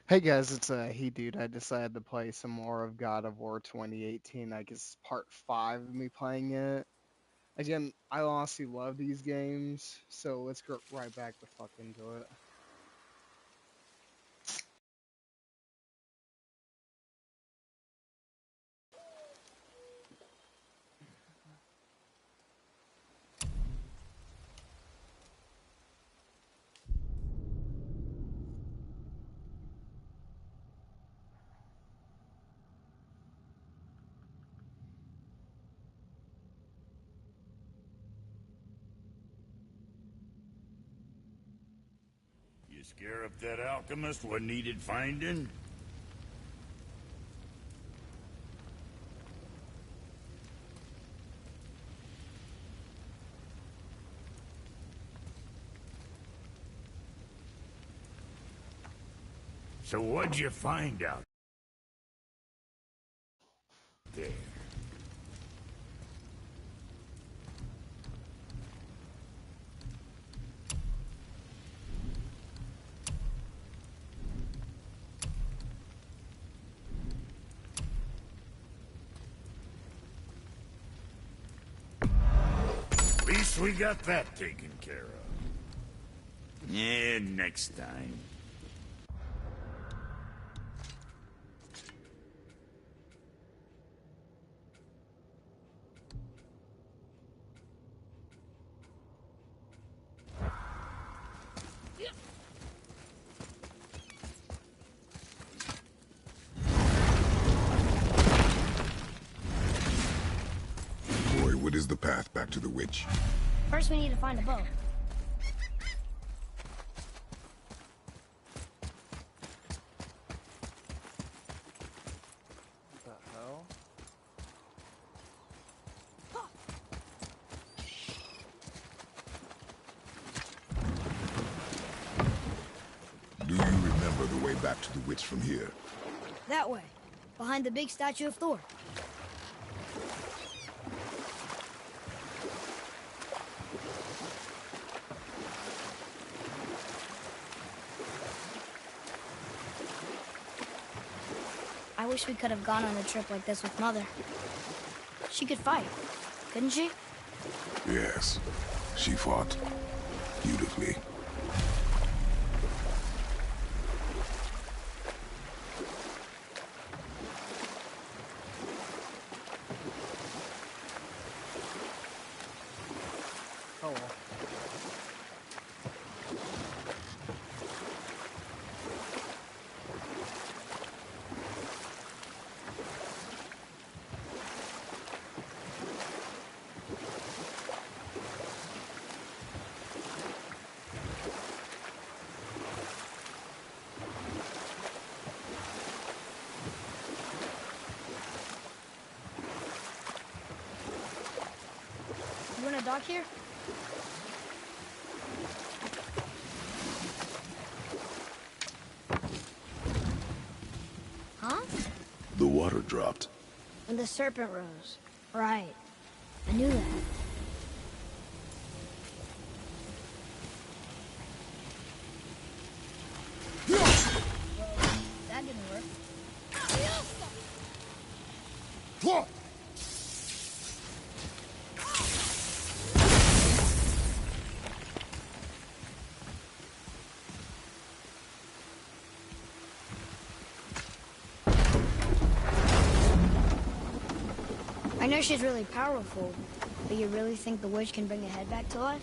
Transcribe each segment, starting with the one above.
Hey guys, it's Hey Dude. I decided to play some more of God of War 2018. I guess part 5 of me playing it. Again, I honestly love these games, so let's get right back to fuck into it. You scare up that alchemist what needed finding? So what'd you find out there? At least we got that taken care of. Yeah, next time. Boy, what is the path back to the witch? First, we need to find a boat. What the hell? Do you remember the way back to the witch from here? That way, behind the big statue of Thor. I wish we could have gone on a trip like this with Mother. She could fight, couldn't she? Yes, she fought beautifully. Oh well. You want to dock here? Huh? The water dropped. When the serpent rose. Right. I knew that. That didn't work. I know she's really powerful, but you really think the witch can bring a head back to life?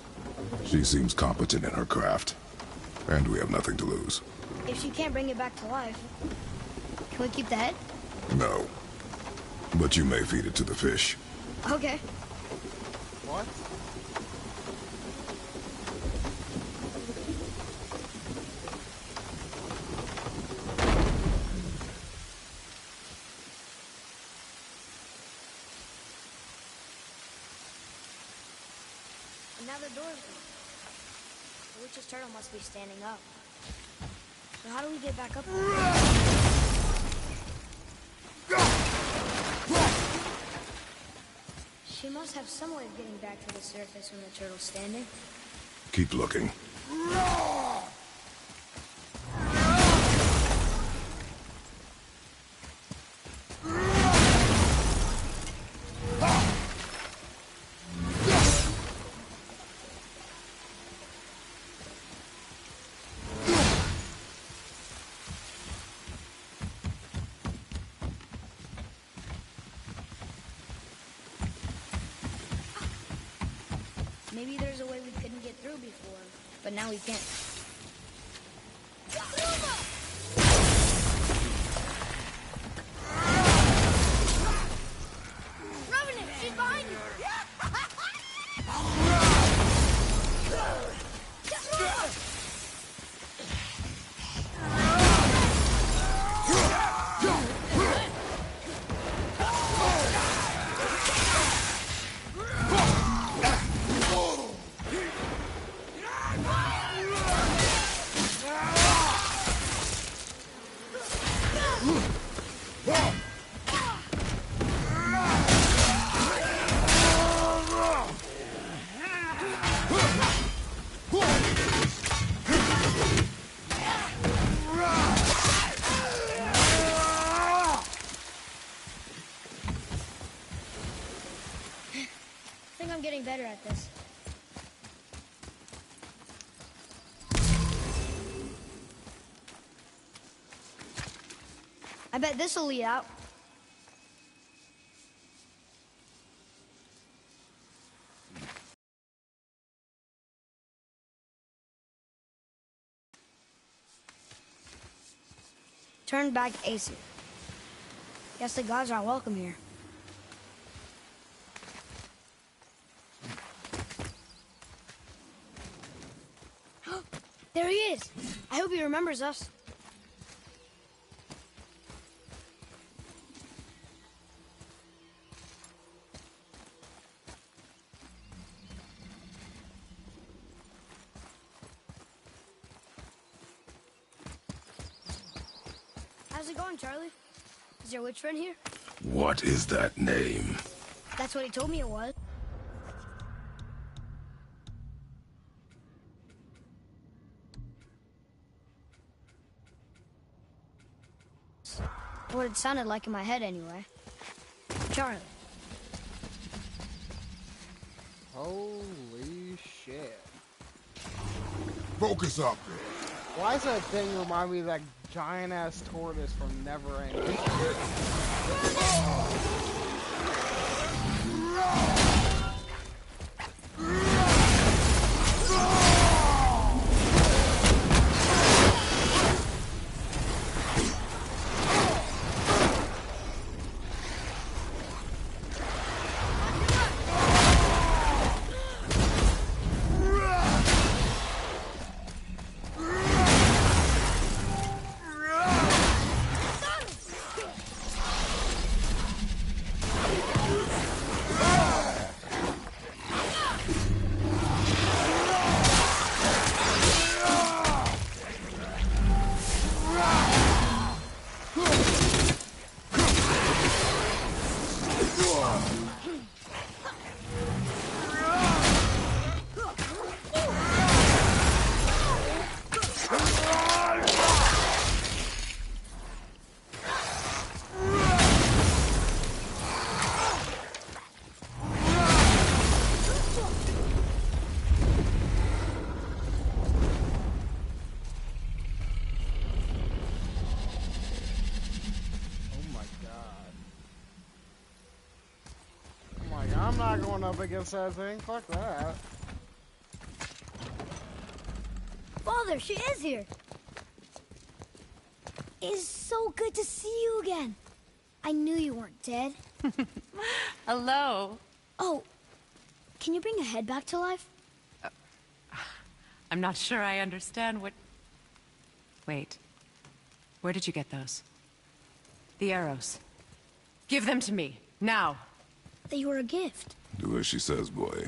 She seems competent in her craft. And we have nothing to lose. If she can't bring it back to life, can we keep the head? No. But you may feed it to the fish. Okay. What? And now the door's gone. The witch's turtle must be standing up. So how do we get back up there? She must have some way of getting back to the surface when the turtle's standing. Keep looking. through before, but now we can't. Revenant, she's behind you! I think I'm getting better at this. I bet this'll lead out. Turn back Aesir. Guess the gods aren't welcome here. There he is! I hope he remembers us. How's it going, Charlie? Is your witch friend here? What is that name? That's what he told me it was. What it sounded like in my head, anyway. Charlie. Holy shit. Focus up. Why does that thing remind me of that giant-ass tortoise from Neverending? I'm not going up against that thing. Fuck that. Father, she is here. It's so good to see you again. I knew you weren't dead. Hello. Oh, can you bring a head back to life? I'm not sure I understand what... Wait. Where did you get those? The arrows. Give them to me, now. They were a gift. Do as she says, boy.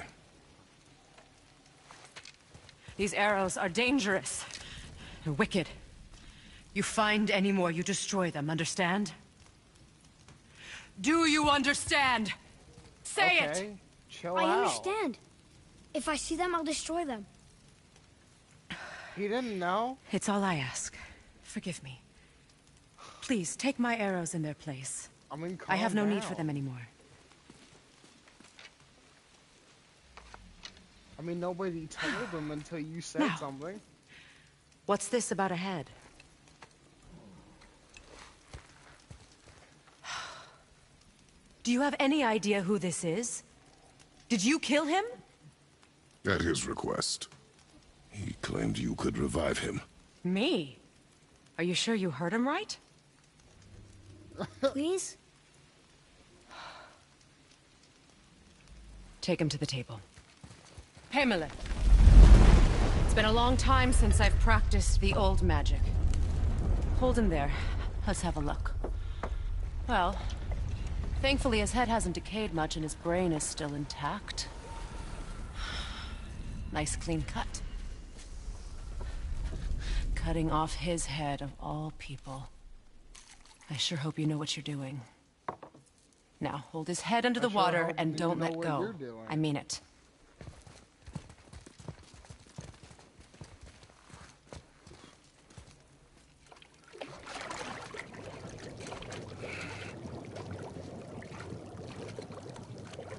These arrows are dangerous and wicked. You find any more, you destroy them, understand? Do you understand? Say it! Okay, chill I out. understand. If I see them, I'll destroy them. He didn't know? It's all I ask. Forgive me. Please, take my arrows in their place. I mean, I have no calm need for down. them anymore. I mean, nobody told him until you said Now. something. What's this about a head? Do you have any idea who this is? Did you kill him? At his request. He claimed you could revive him. Me? Are you sure you heard him right? Please? Take him to the table. Pamela. It's been a long time since I've practiced the old magic. Hold him there. Let's have a look. Well, thankfully his head hasn't decayed much and his brain is still intact. Nice clean cut. Cutting off his head of all people. I sure hope you know what you're doing. Now, hold his head under the sure water hope and you don't know let what go. you're doing. I mean it.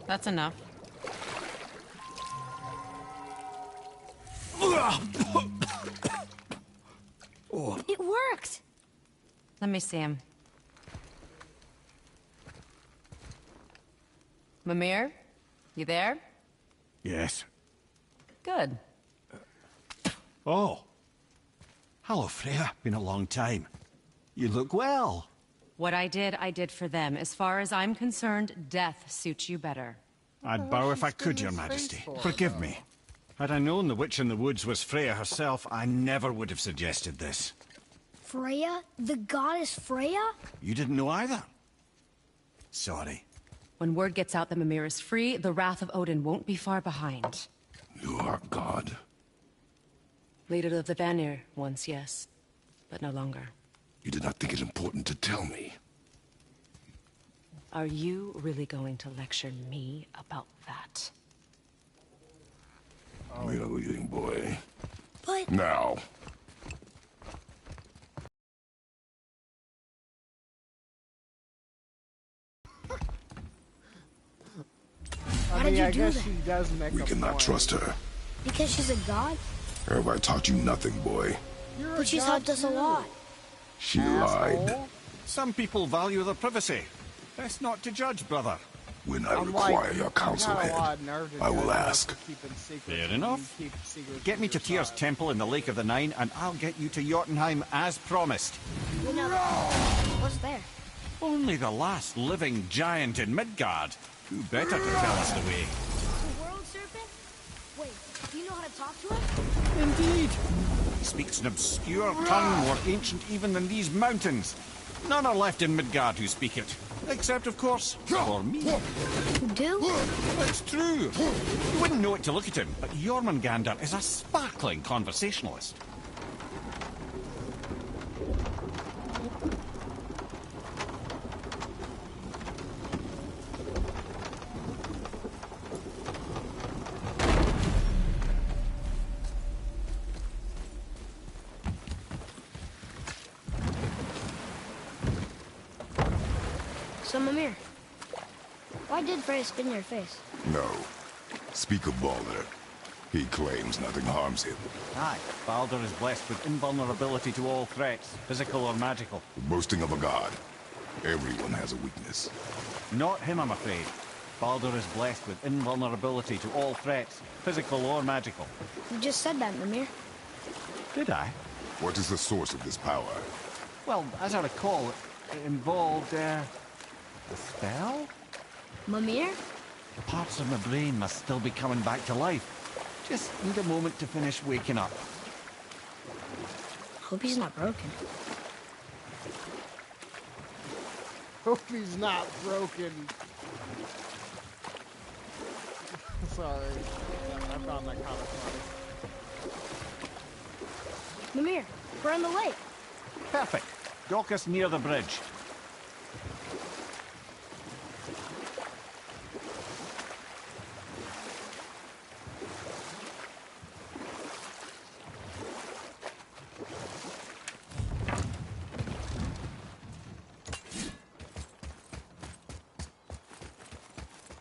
That's enough. It worked! Let me see him. Mimir? You there? Yes. Good. Oh. Hello, Freya. Been a long time. You look well. What I did for them. As far as I'm concerned, death suits you better. I'd bow if I she's could, getting Your his face Majesty. for, Forgive though. me. Had I known the witch in the woods was Freya herself, I never would have suggested this. Freya? The goddess Freya? You didn't know either? Sorry. When word gets out that Mimir is free, the wrath of Odin won't be far behind. You are God. Leader of the Vanir once, yes. But no longer. You did not think it important to tell me. Are you really going to lecture me about that? We are leaving, boy. But Now. why I did mean, you I do guess that? she does make We a cannot point. trust her. Because she's a god? Have I taught you nothing, boy? You're a But she's god helped us a too, lot. She lied. asshole. Some people value their privacy. Best not to judge, brother. When I I'm require like, your counsel, you got a lot head, of nerve to I will judge us ask. for keeping secrets Fair when enough. you keep secrets Get to me to Tyr's yourself. temple in the Lake of the Nine, and I'll get you to Jotunheim as promised. You know, what's there? Only the last living giant in Midgard. Who better to tell us the way? The world serpent? Wait, do you know how to talk to him? Indeed. He speaks an obscure tongue more ancient even than these mountains. None are left in Midgard who speak it. Except, of course, for me. You do? It's true. You wouldn't know it to look at him, but Jormungandr is a sparkling conversationalist. So, Mimir, why did Freya spin your face? No. Speak of Balder. He claims nothing harms him. Aye, Baldur is blessed with invulnerability to all threats, physical or magical. The boasting of a god. Everyone has a weakness. Not him, I'm afraid. Baldur is blessed with invulnerability to all threats, physical or magical. You just said that, Mimir. Did I? What is the source of this power? Well, as I recall, it involved, a spell? Mimir? Parts of my brain must still be coming back to life. Just need a moment to finish waking up. Hope he's not broken. Hope he's not broken. Sorry. I found that kind of funny. Mimir, we're on the lake. Perfect. Dock us near the bridge.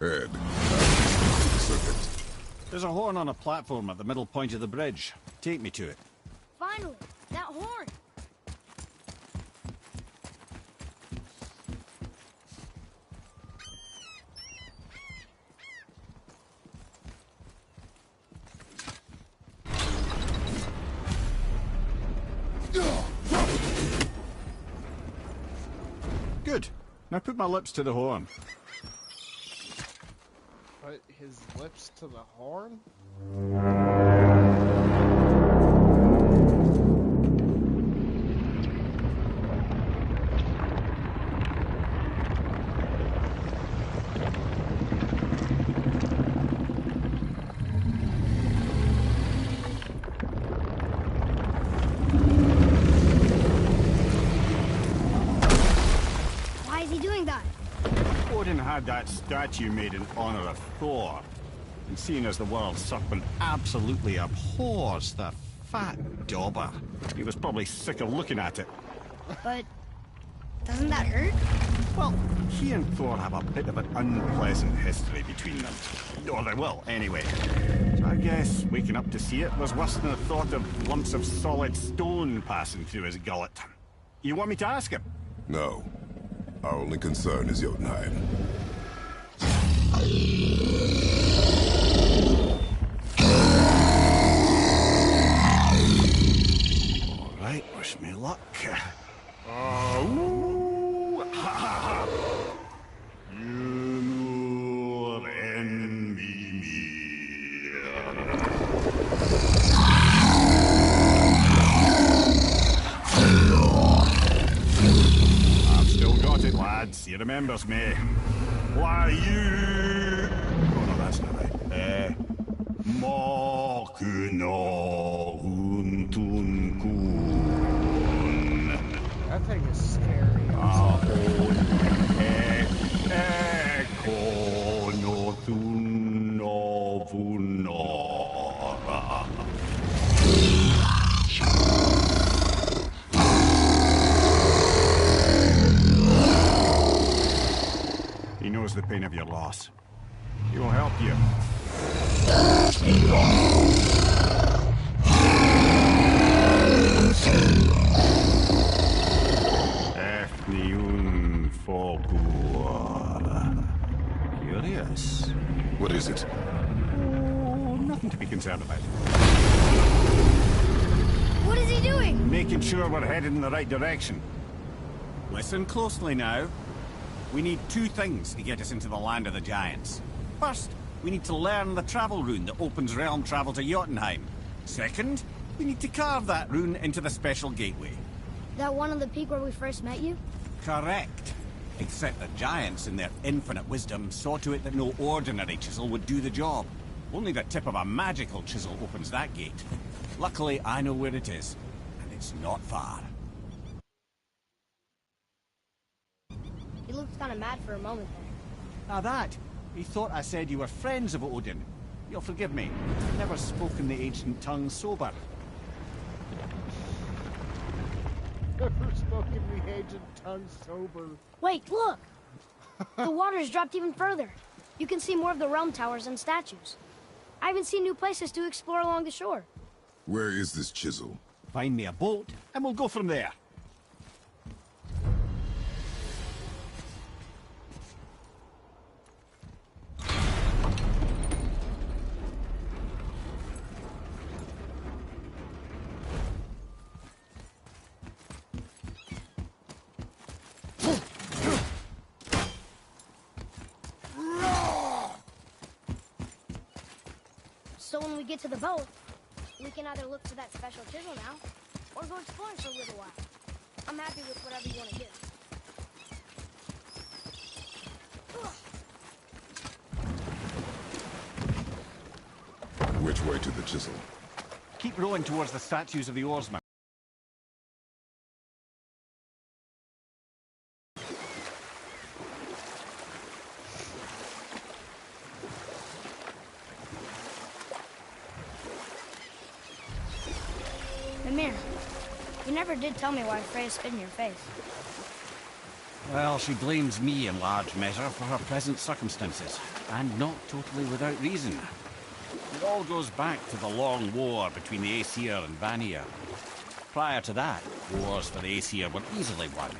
Ed. Serpent. There's a horn on a platform at the middle point of the bridge. Take me to it. Finally, that horn. Good. Now put my lips to the horn. Put his lips to the horn? Why is he doing that? Odin had that statue made in honor of Thor. And seeing as the world serpent absolutely abhors the fat dauber, he was probably sick of looking at it. But doesn't that hurt? Well, he and Thor have a bit of an unpleasant history between them. Or they will, anyway. So I guess waking up to see it was worse than the thought of lumps of solid stone passing through his gullet. You want me to ask him? No. Our only concern is Jotunheim. All right, wish me luck. Ooh, ha, ha, ha. You envy me. I've still got it, lads. He remembers me. Why you? Oh no, that's not right. Mokuno untun kun. That thing is scary. He knows the pain of your loss. He will help you. Efniun Fogur. Curious. What is it? Oh, nothing to be concerned about. What is he doing? Making sure we're headed in the right direction. Listen closely now. We need two things to get us into the land of the giants. First, we need to learn the travel rune that opens realm travel to Jotunheim. Second, we need to carve that rune into the special gateway. That one on the peak where we first met you? Correct. Except the giants, in their infinite wisdom, saw to it that no ordinary chisel would do the job. Only the tip of a magical chisel opens that gate. Luckily, I know where it is, and it's not far. He looked kind of mad for a moment there. Now that, he thought I said you were friends of Odin. You'll forgive me. I've never spoken the ancient tongue sober. Never spoken the ancient tongue sober. Wait, look! The water's dropped even further. You can see more of the realm towers and statues. I even see new places to explore along the shore. Where is this chisel? Find me a boat, and we'll go from there. So when we get to the boat, we can either look for that special chisel now, or go exploring for a little while. I'm happy with whatever you want to do. Which way to the chisel? Keep rowing towards the statues of the oarsmen. Mimir, you never did tell me why Freya spit in your face. Well, she blames me in large measure for her present circumstances, and not totally without reason. It all goes back to the long war between the Aesir and Vanir. Prior to that, wars for the Aesir were easily won,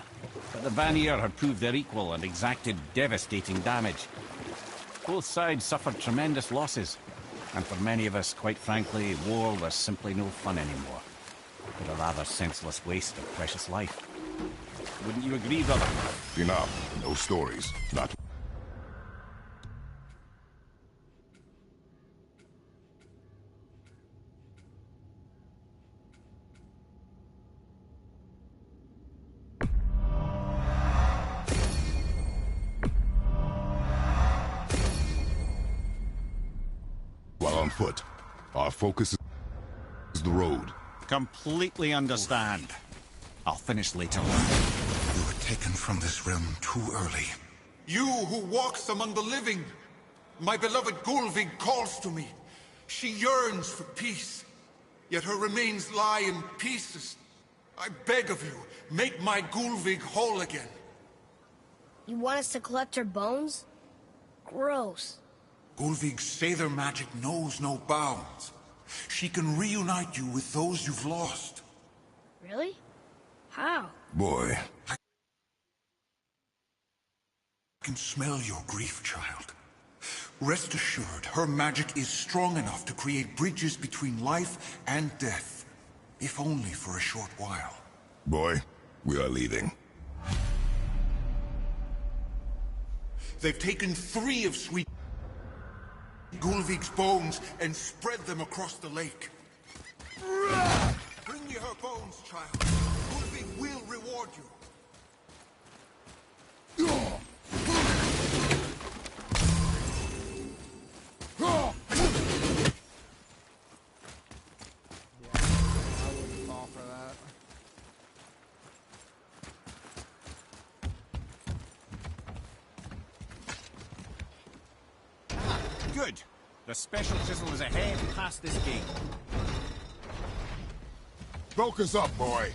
but the Vanir had proved their equal and exacted devastating damage. Both sides suffered tremendous losses, and for many of us, quite frankly, war was simply no fun anymore. but a rather senseless waste of precious life. Wouldn't you agree, brother? Enough. No stories. Not... While on foot, our focus is the road. Completely understand. I'll finish later. You were taken from this realm too early. You who walks among the living! My beloved Gulvig calls to me. She yearns for peace, yet her remains lie in pieces. I beg of you, make my Gulvig whole again. You want us to collect her bones? Gross. Gulvig's Sather magic knows no bounds. She can reunite you with those you've lost. Really? How? Boy. I can smell your grief, child. Rest assured, her magic is strong enough to create bridges between life and death, if only for a short while. Boy, we are leaving. They've taken 3 of Sweet Gulvig's bones and spread them across the lake. Bring me her bones, child. Gulvig will reward you. I wouldn't fall for that. Good. The special chisel is ahead past this gate. Focus up, boy.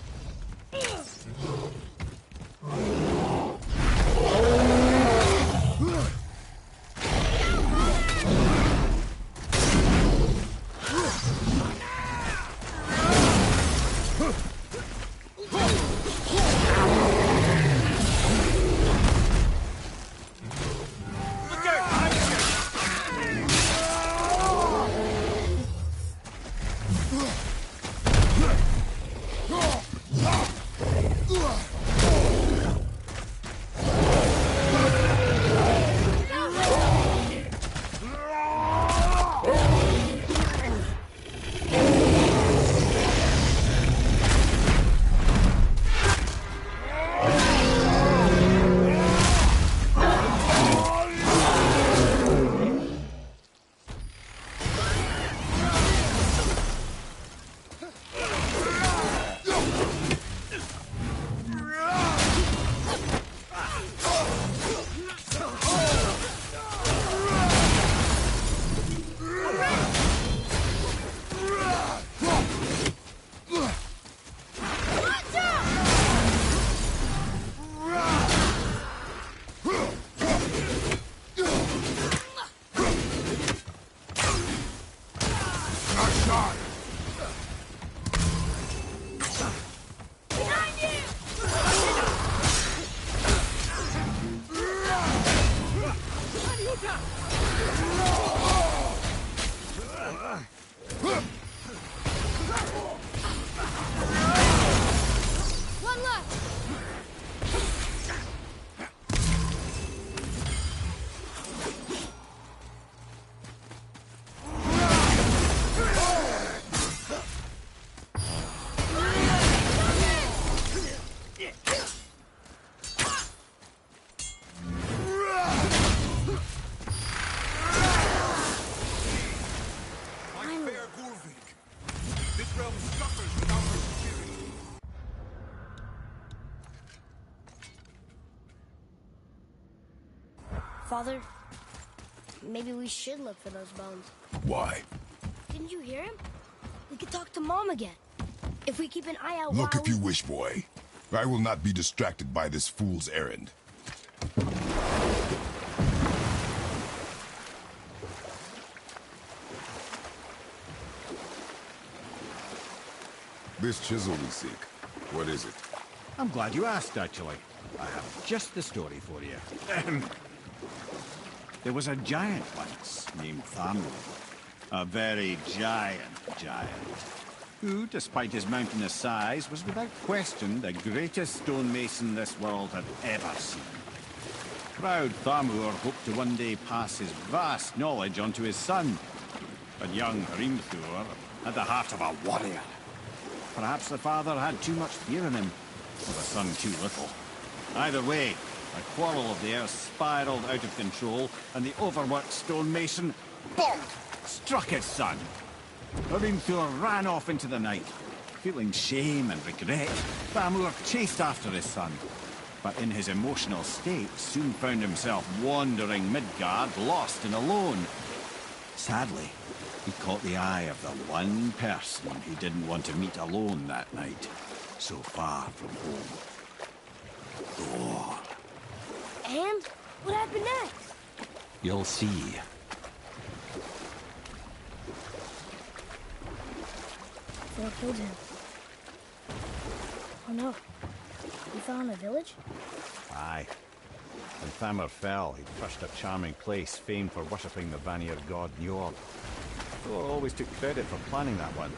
One left! My fair Gulvig. This realm suffers without her spirit. Father, maybe we should look for those bones. Why? Didn't you hear him? We could talk to Mom again. If we keep an eye out Look while if you wish, boy. I will not be distracted by this fool's errand. This chisel we seek, what is it? I'm glad you asked, actually. I have just the story for you. There was a giant once named Thamro. A very giant. who, despite his mountainous size, was without question the greatest stonemason this world had ever seen. Proud Thamur hoped to one day pass his vast knowledge on to his son. But young Hrimthur had the heart of a warrior. Perhaps the father had too much fear in him, or the son too little. Either way, a quarrel of theirs spiraled out of control, and the overworked stonemason, bonk, struck his son. Hrimthur ran off into the night. Feeling shame and regret, Thamur chased after his son. But in his emotional state, soon found himself wandering Midgard, lost and alone. Sadly, he caught the eye of the one person he didn't want to meet alone that night, so far from home. Thor. And what happened next? You'll see. Thor killed him. Oh no. He fell in the village? Aye. When Thamur fell, he crushed a charming place famed for worshipping the Vanir god Njord. Thor always took credit for planning that one.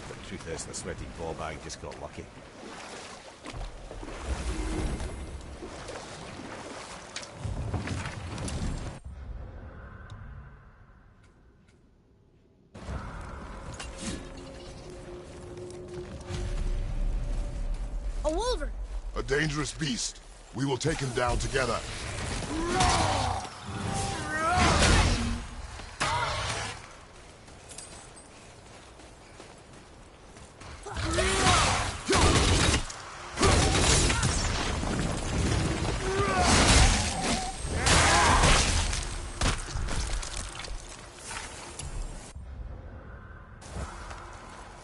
But the truth is, the sweaty ballbag just got lucky. A wolverine! A dangerous beast. We will take him down together.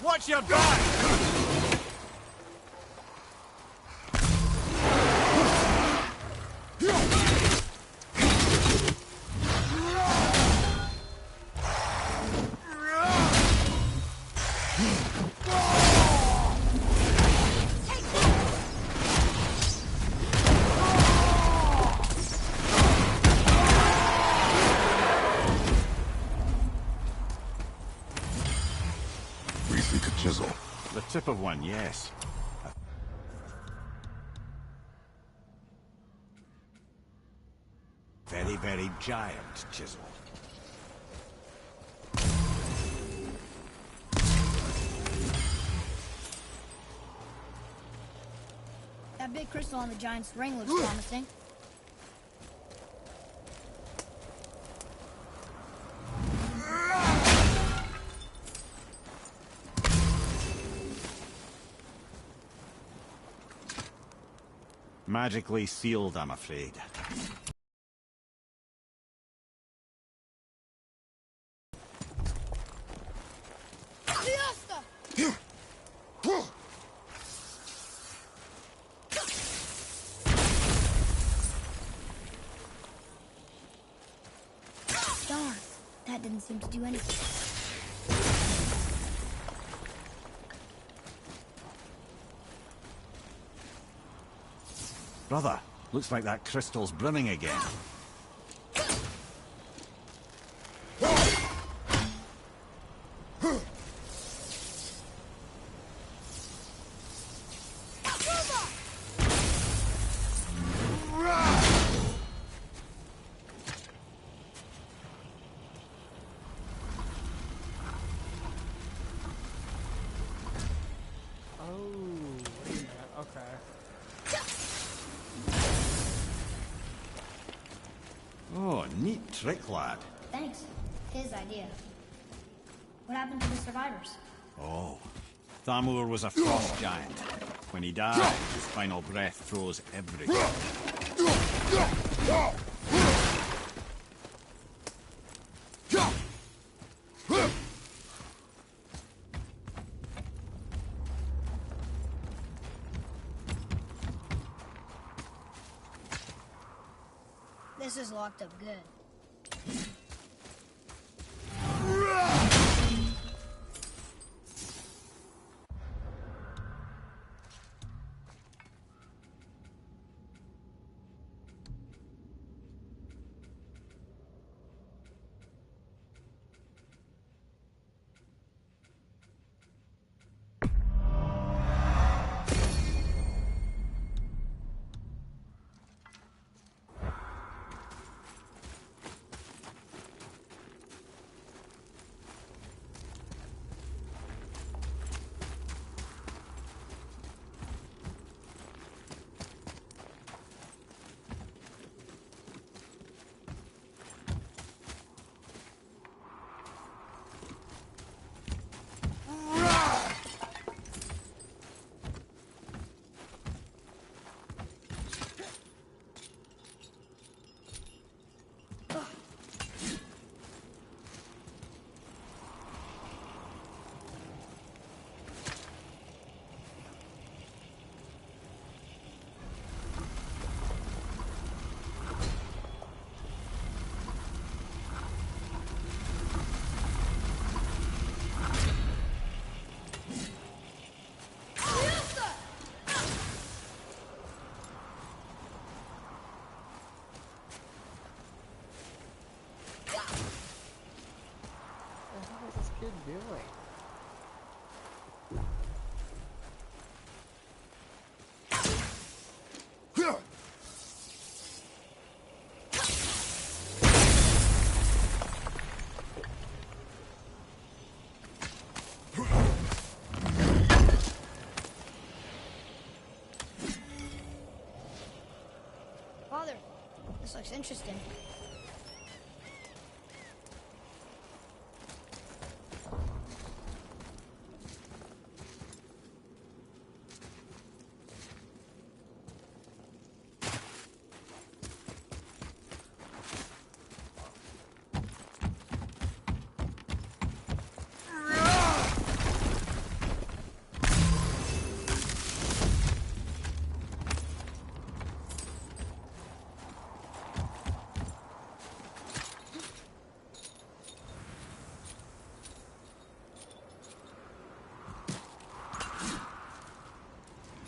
Watch your back! We seek a chisel. The tip of one, yes. A very, very giant chisel. That big crystal on the giant's ring looks promising. Magically sealed, I'm afraid. Darn, that didn't seem to do anything. Brother, looks like that crystal's brimming again. Oh, neat trick, lad. Thanks. His idea. What happened to the survivors? Oh, Thamur was a frost giant. When he died, his final breath froze everything. This is locked up good. This looks interesting.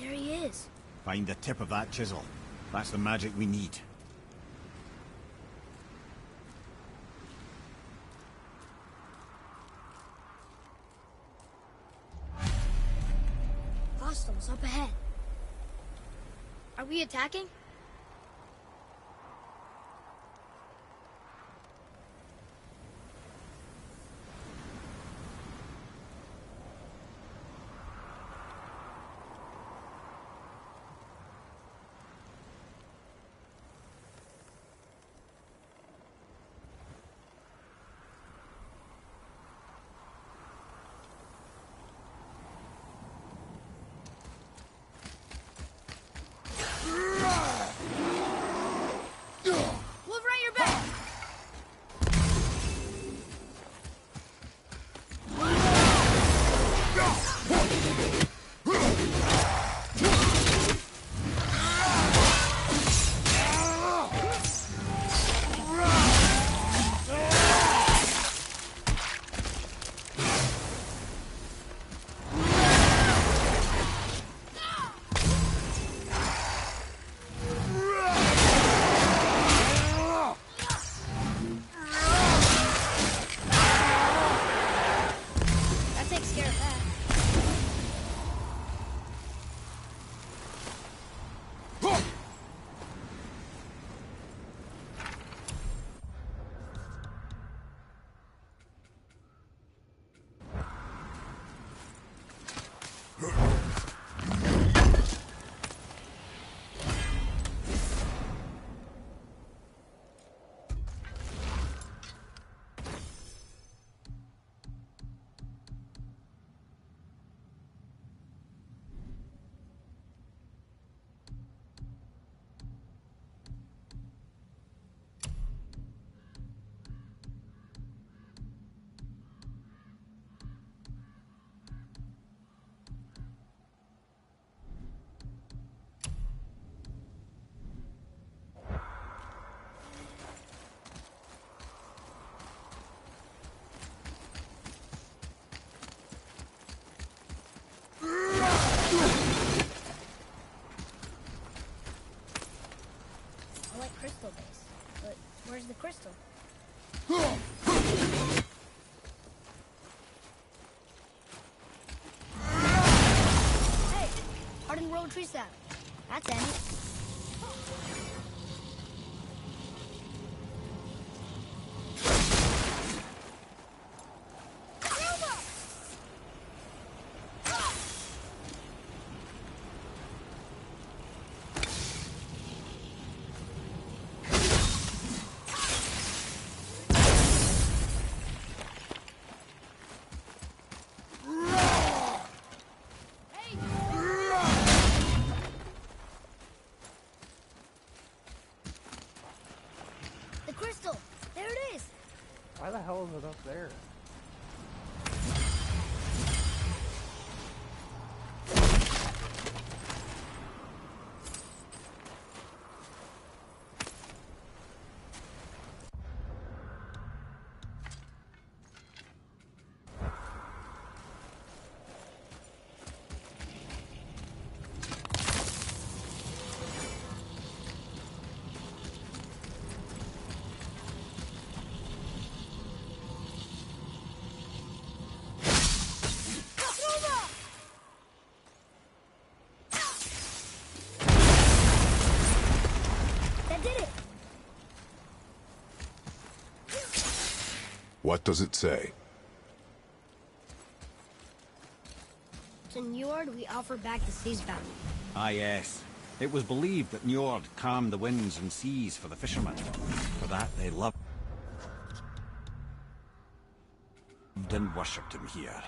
There he is. Find the tip of that chisel. That's the magic we need. Hostiles up ahead. Are we attacking? Move right your back. That takes care of that. I like crystal base, but where's the crystal? Hey, hardened road tree sap. That's handy. The crystal! There it is! Why the hell is it up there? That did it! What does it say? To Neward, we offer back the sea's bounty. Ah, yes. It was believed that Njord calmed the winds and seas for the fishermen. For that, they loved and worshipped him here.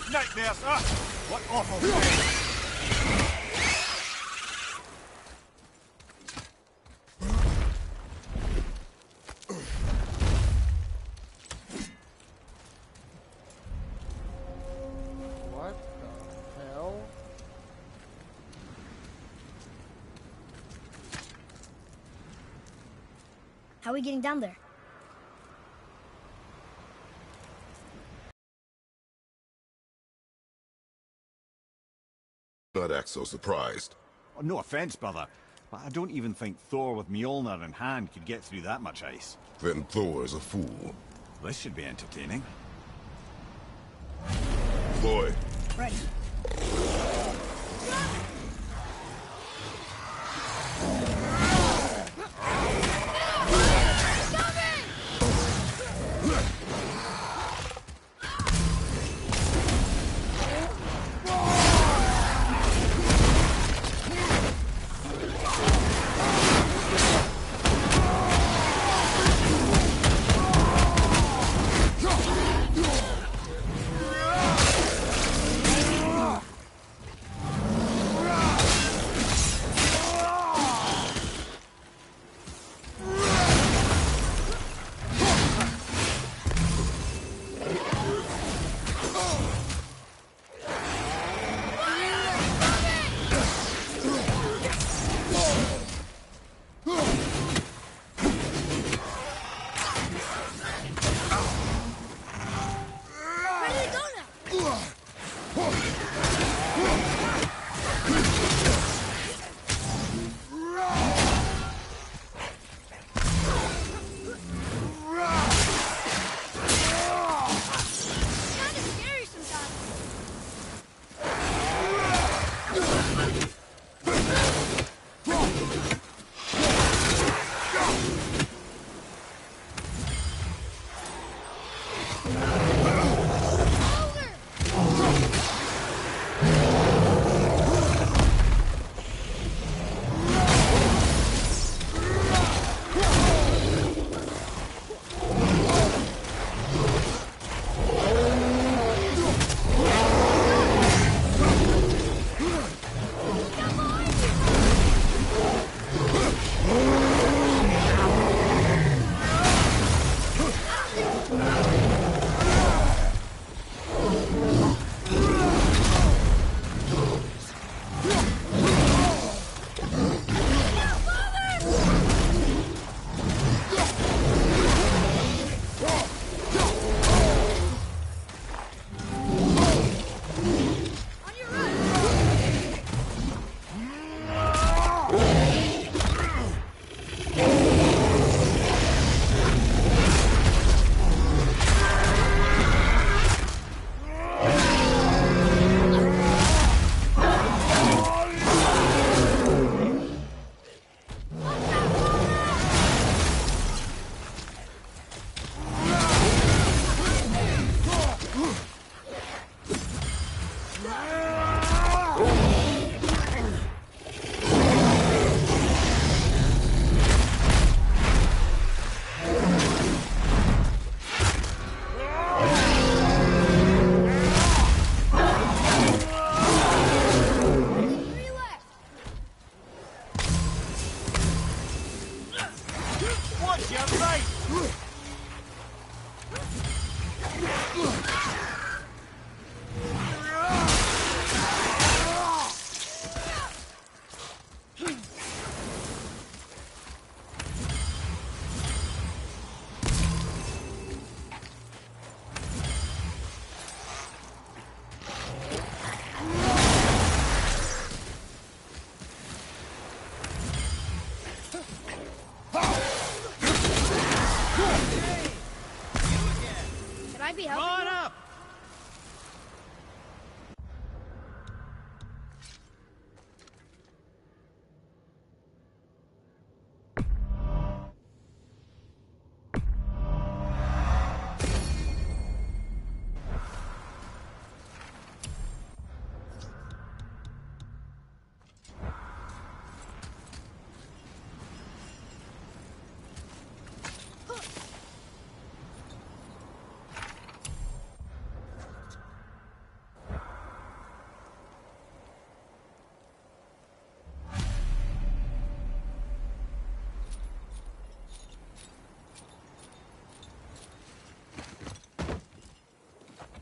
Nightmares, ah! What awful thing! What the hell? How are we getting down there? Not act so surprised. Oh, no offense, brother, but I don't even think Thor with Mjolnir in hand could get through that much ice. Then Thor is a fool. This should be entertaining. Floyd. Ready.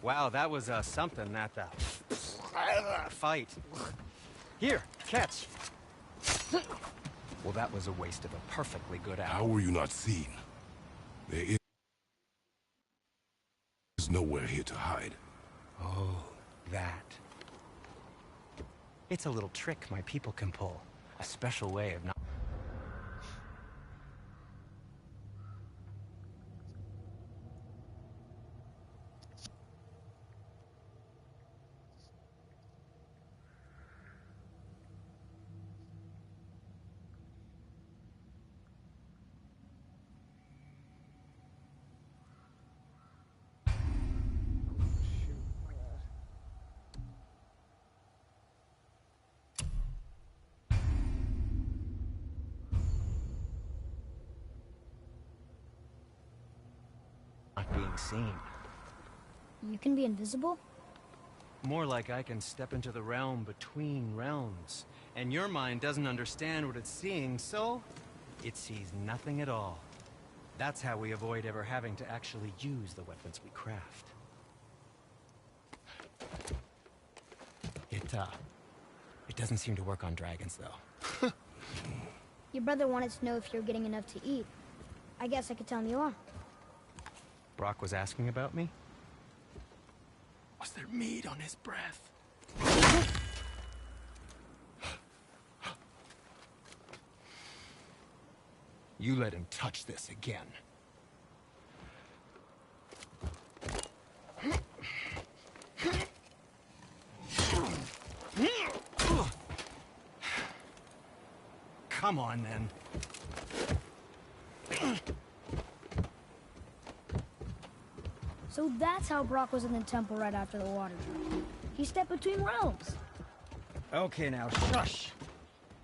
Wow, that was something at the fight. Here, catch. Well, that was a waste of a perfectly good How apple. were you not seen? There is nowhere here to hide. Oh, that. It's a little trick my people can pull. A special way of not... Shoot, my bad. not being seen. You can be invisible? More like I can step into the realm between realms. And your mind doesn't understand what it's seeing, so it sees nothing at all. That's how we avoid ever having to actually use the weapons we craft. It doesn't seem to work on dragons, though. Your brother wanted to know if you're getting enough to eat. I guess I could tell him you are. Brock was asking about me? Was there meat on his breath? You let him touch this again. Come on, then. So that's how Brock was in the temple right after the water drop. He stepped between realms. Okay, now shush.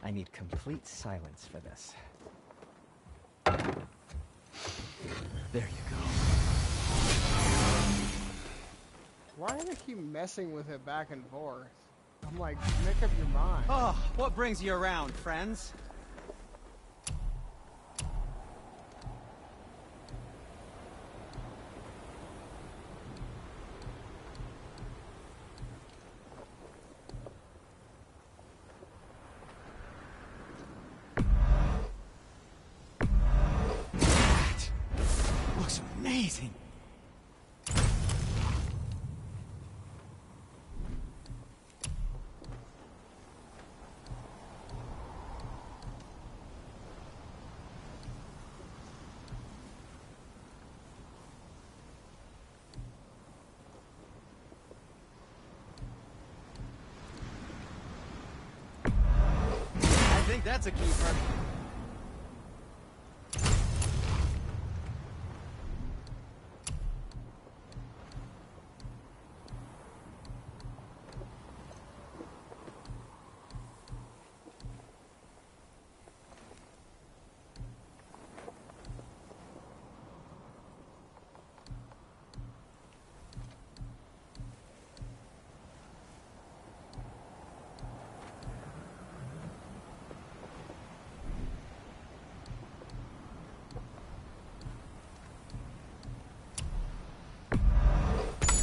I need complete silence for this. There you go. Why do they keep messing with it back and forth? I'm like, make up your mind. Oh, what brings you around, friends? Looks amazing. I think that's a keeper.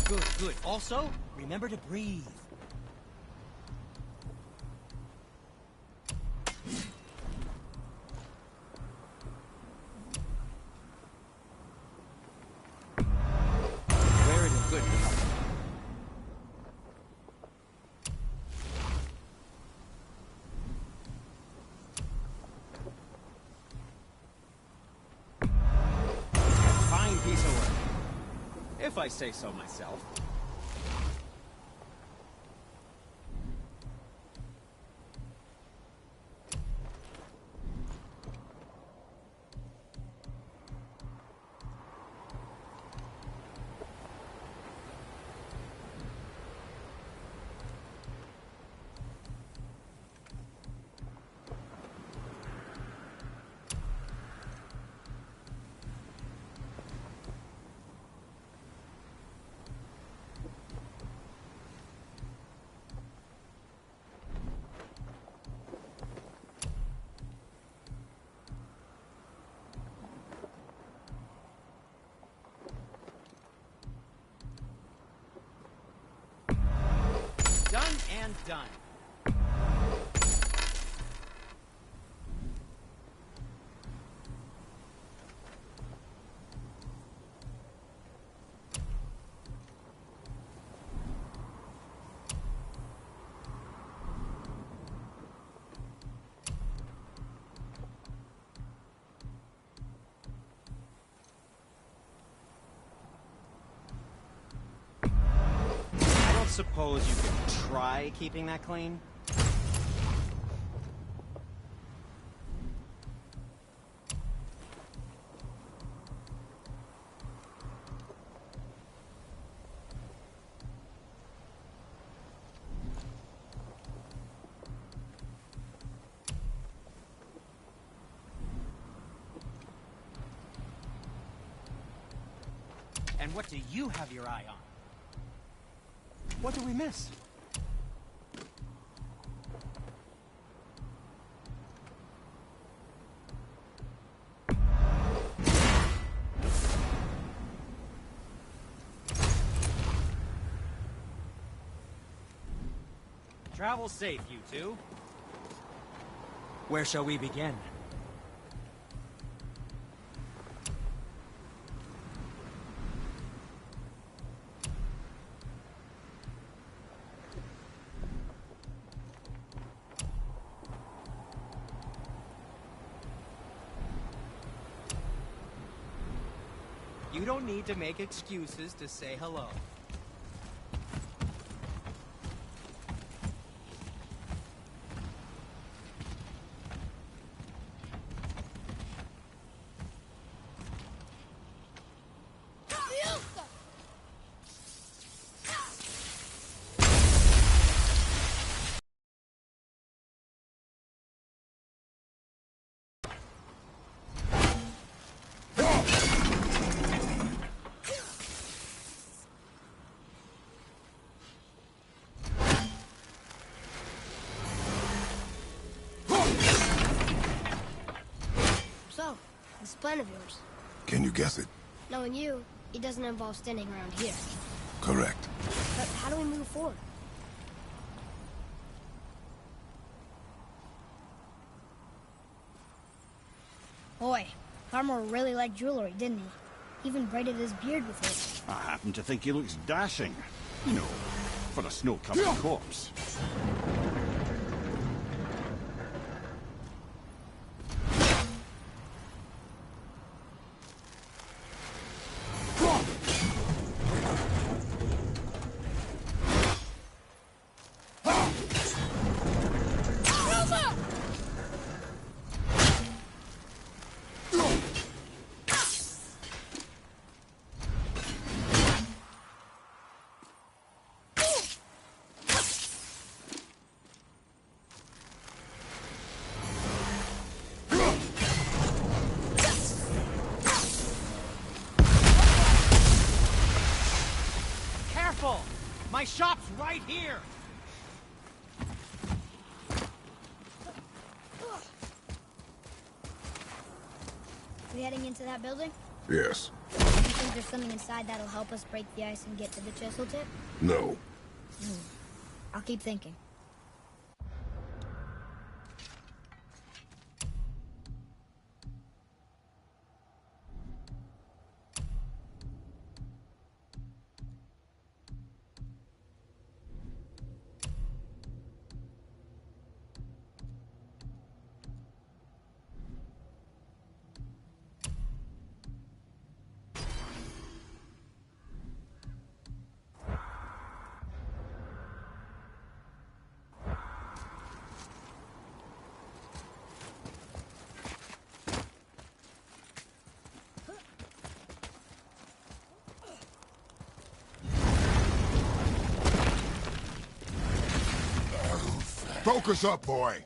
Good, good. Also, remember to breathe. Wear it in good health. Fine piece of work. If I say so myself. and done. Suppose you could try keeping that clean? And what do you have your eye on? What did we miss? Travel safe, you two. Where shall we begin? You don't need to make excuses to say hello. So, this plan of yours. Can you guess it? Knowing you, it doesn't involve standing around here. Correct. But how do we move forward? Boy, Farmer really liked jewelry, didn't he? Even braided his beard with it. I happen to think he looks dashing. You know, for a snow-covered corpse. My shop's right here! We heading into that building? Yes. Do you think there's something inside that'll help us break the ice and get to the chisel tip? No. I'll keep thinking. Focus up, boy.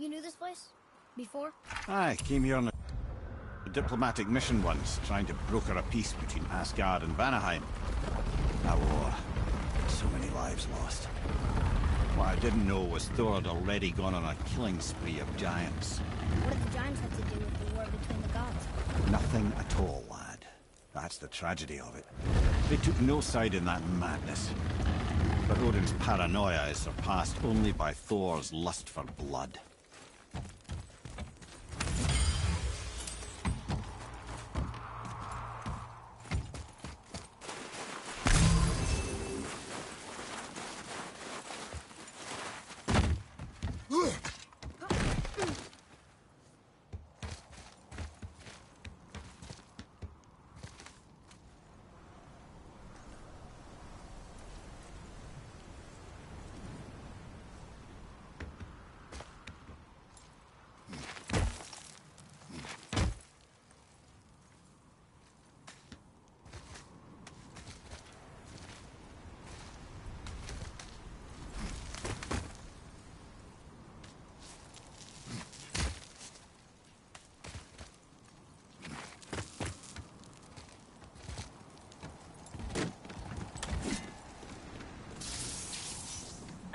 You knew this place? Before? I came here on a diplomatic mission once, trying to broker a peace between Asgard and Vanaheim. That war. So many lives lost. What I didn't know was Thor had already gone on a killing spree of giants. What did the giants have to do with the war between the gods? Nothing at all, lad. That's the tragedy of it. They took no side in that madness. But Odin's paranoia is surpassed only by Thor's lust for blood.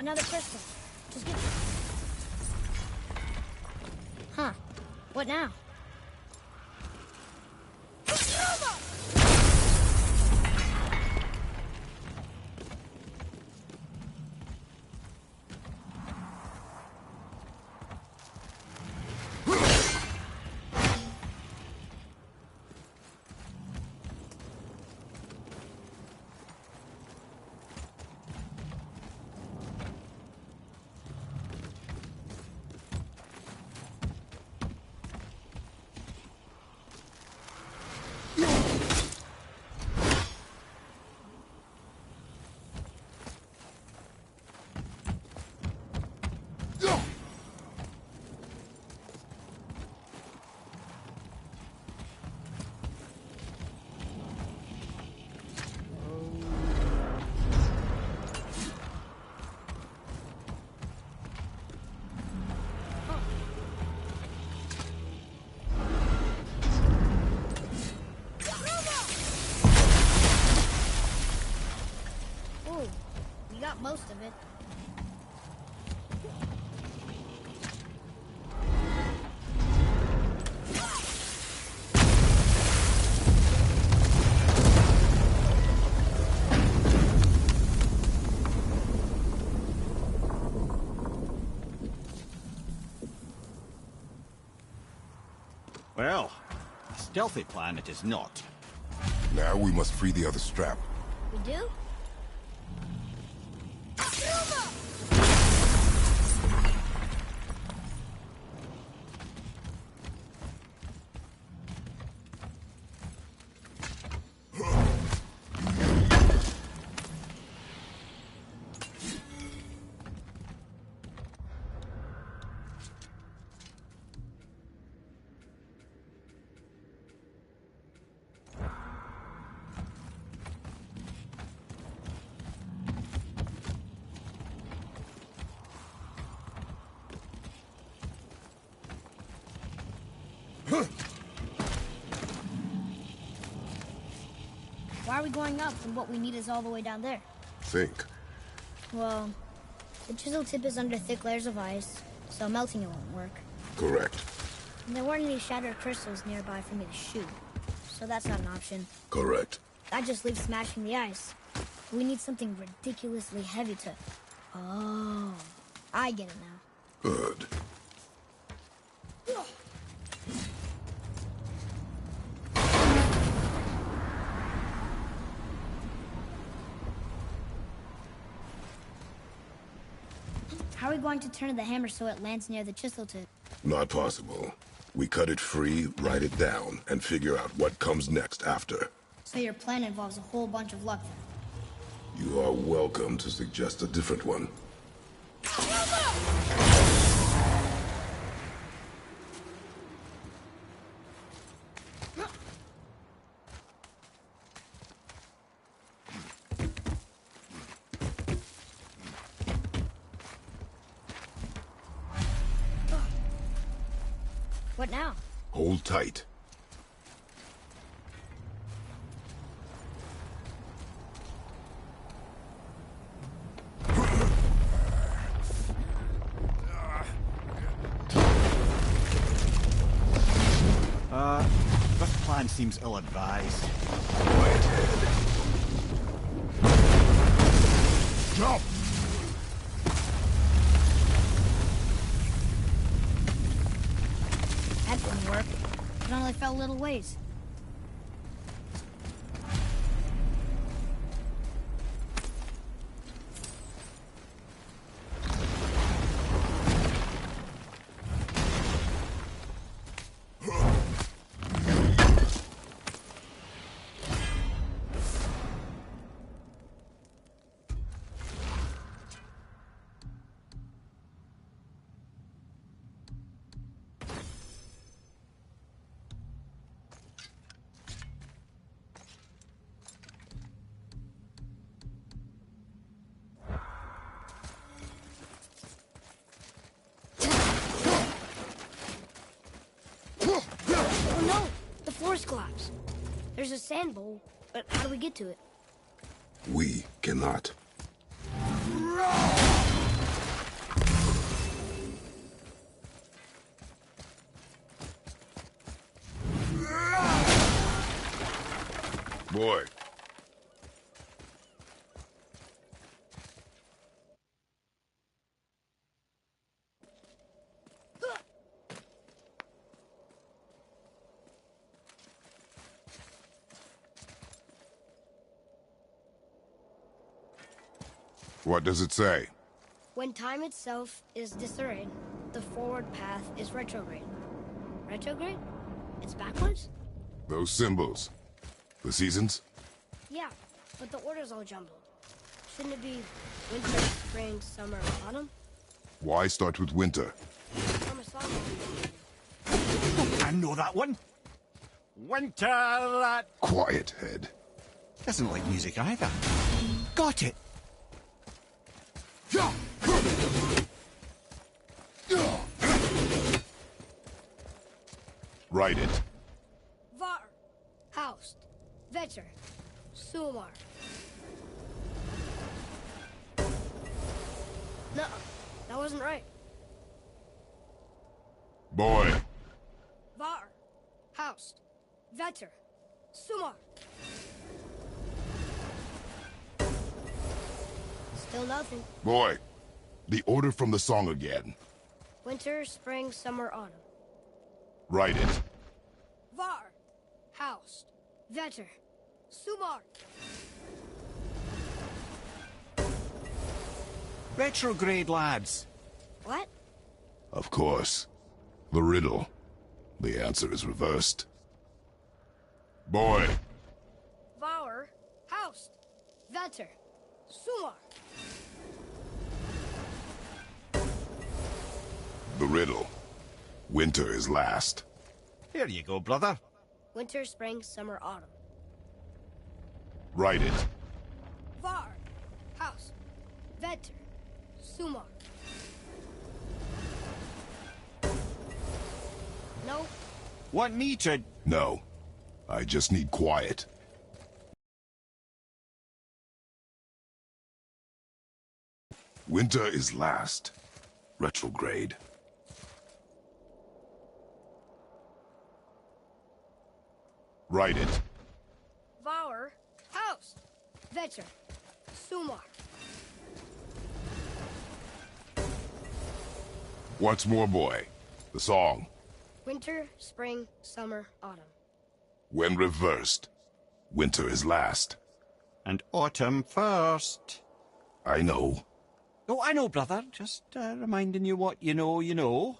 Another crystal. Just get... Huh. What now? You got most of it. Well, a stealthy plan it is not. Now we must free the other strap. We do? Why are we going up when what we need is all the way down there? Think. Well, the chisel tip is under thick layers of ice, so melting it won't work. Correct. And there weren't any shattered crystals nearby for me to shoot, so that's not an option. Correct. That just leaves smashing the ice. We need something ridiculously heavy to... Oh, I get it now. Good. How are we going to turn the hammer so it lands near the chisel tip? Not possible. We cut it free, write it down, and figure out what comes next after. So your plan involves a whole bunch of luck then? You are welcome to suggest a different one. What now? Hold tight. This plan seems ill-advised. Quiet head. Jump! That didn't work. It only fell a little ways. Oh no! The floor's collapsed. There's a sand bowl, but how do we get to it? We cannot. Boy. What does it say? When time itself is disarrayed, the forward path is retrograde. Retrograde? It's backwards? Those symbols. The seasons? Yeah, but the order's all jumbled. Shouldn't it be winter, spring, summer, autumn? Why start with winter? From a song. I know that one. Winter, that Quiet head. doesn't like music either. Got it. Write it. Var, Haust, Vetter, Sumar. No, that wasn't right. Boy. Var, Haust, Vetter, Sumar. Still nothing. Boy. The order from the song again. Winter, spring, summer, autumn. Write it. Var, Haust, Vetter, Sumar. Retrograde, lads. What? Of course. The riddle. The answer is reversed. Boy. Var, Haust, Vetter, Sumar. The riddle. Winter is last. Here you go, brother. Winter, spring, summer, autumn. Write it. Var, Haust, Vetter, Sumar. No, Want me to... No. I just need quiet. Winter is last. Retrograde. Write it. Var, Haust, Vetter, Sumar. Once more, boy. The song. Winter, spring, summer, autumn. When reversed, winter is last. And autumn first. I know. Oh, I know, brother. Just reminding you what you know, you know.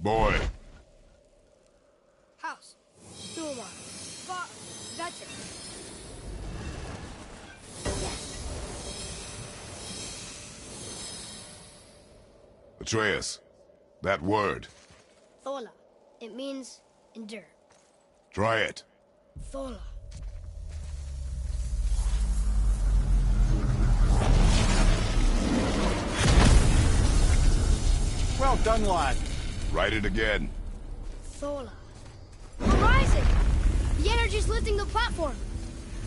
Boy. House. Duma. Vetter. Atreus, that word. Thola. It means endure. Try it. Thola. Well done, lad. Write it again. Thola. We're rising! The energy's lifting the platform.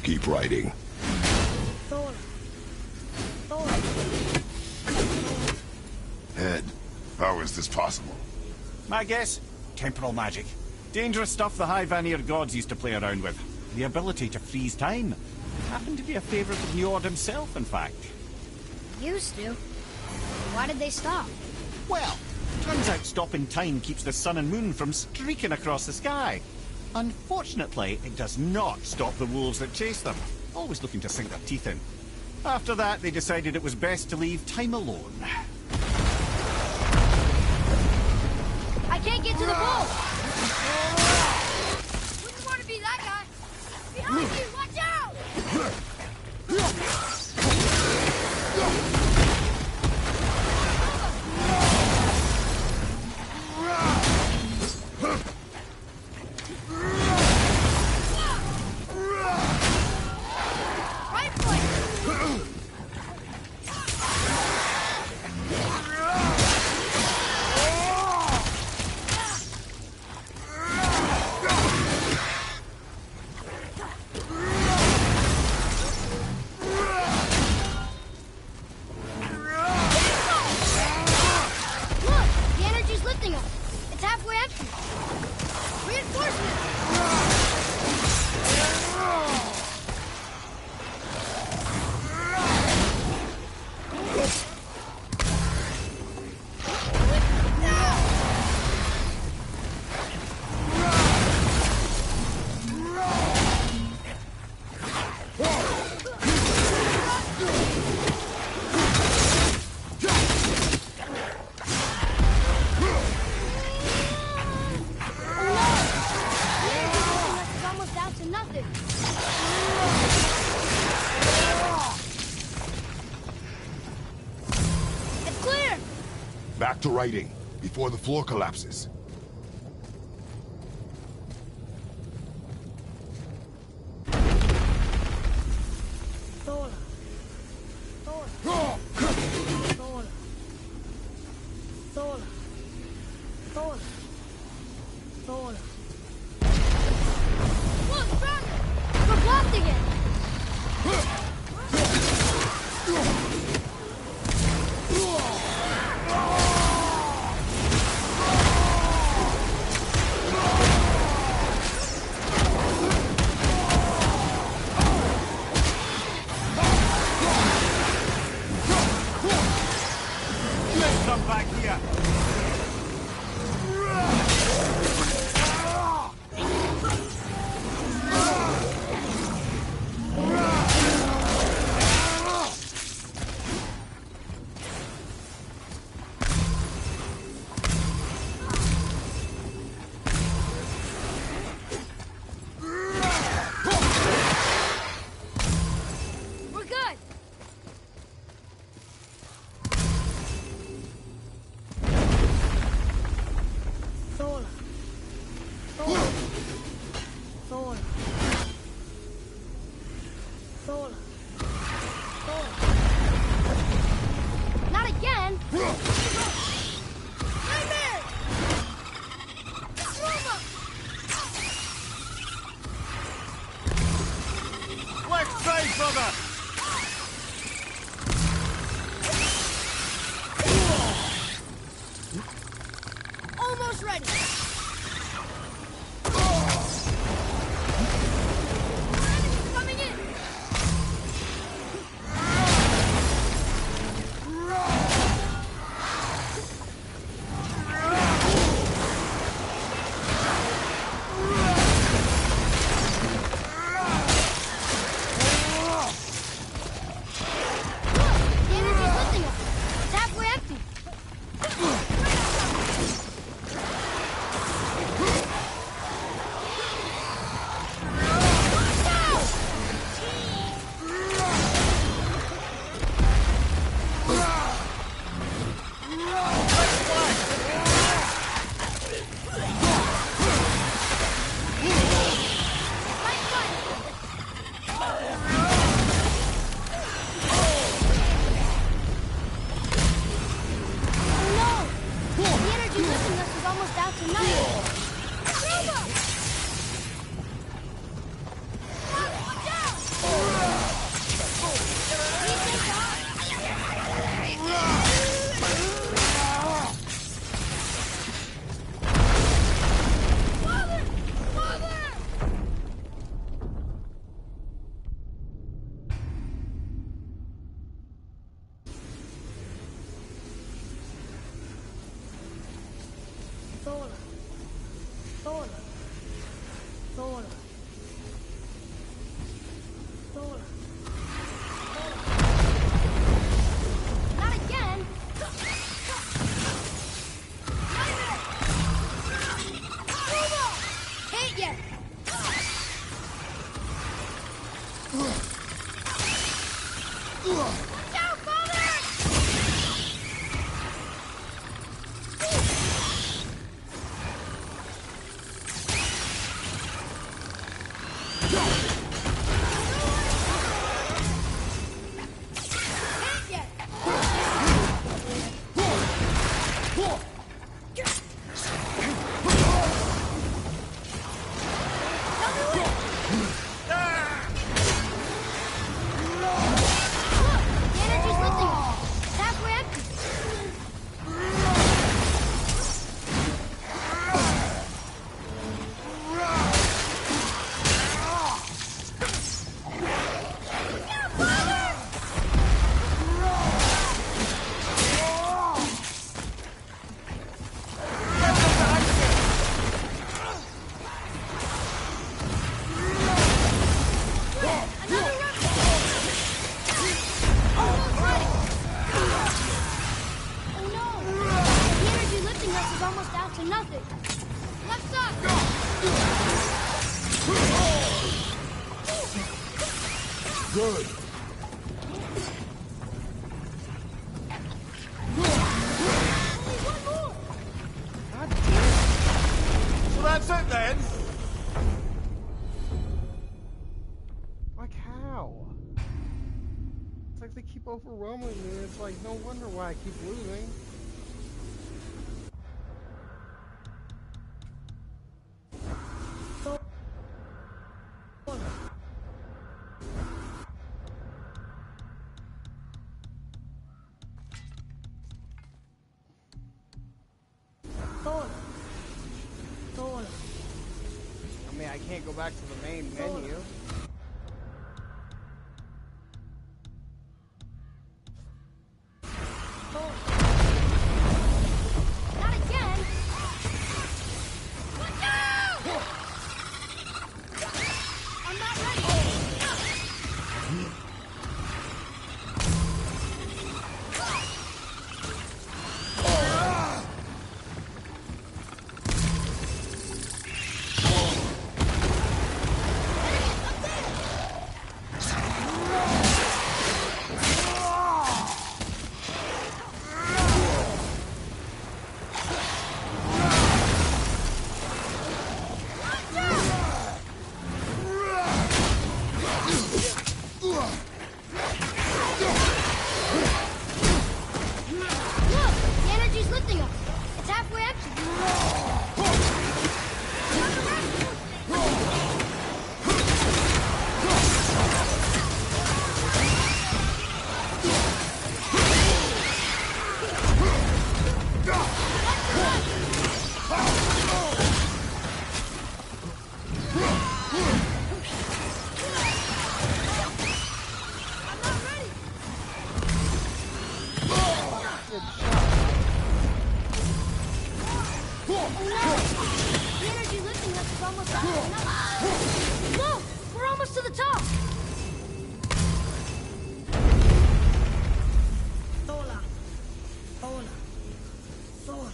Keep writing. Thola. Thola. Ed, how is this possible? My guess? Temporal magic. Dangerous stuff the High Vanir gods used to play around with. The ability to freeze time. Happened to be a favourite of Njord himself, in fact. Used to. Why did they stop? Well, turns out stopping time keeps the sun and moon from streaking across the sky. Unfortunately, it does not stop the wolves that chase them, always looking to sink their teeth in. After that, they decided it was best to leave time alone. I can't get to the pole! Wouldn't want to be that guy! Behind you! Watch out! Right foot! Look! The energy's lifting us. It's halfway empty. Reinforcement! It's almost down to nothing. It's clear! Back to writing, before the floor collapses. Thola. Thola. Thola. Thola. Thola. Thola. Look, Brandon! We're blocked again! Let's come back here. We're good! Thola. Thola. Thola. Thola. Thola. Not again! Nightmare! Roma! Left side, brother! Almost ready! Enemies coming in! Look! The energy's lifting us! It's halfway empty! almost out to nothing. Ruma! Watch out! Sola. Sola. Sola. Sola. Not again! Nightmare! Ruma! Hate yet! Watch out, Father! Good. So that's it then? Like how? It's like they keep overwhelming me. It's like no wonder why I keep losing. I mean, I can't go back to the main menu. Not again! Watch out! I'm not ready! Look! We're almost to the top! Sola. Sola. Sola.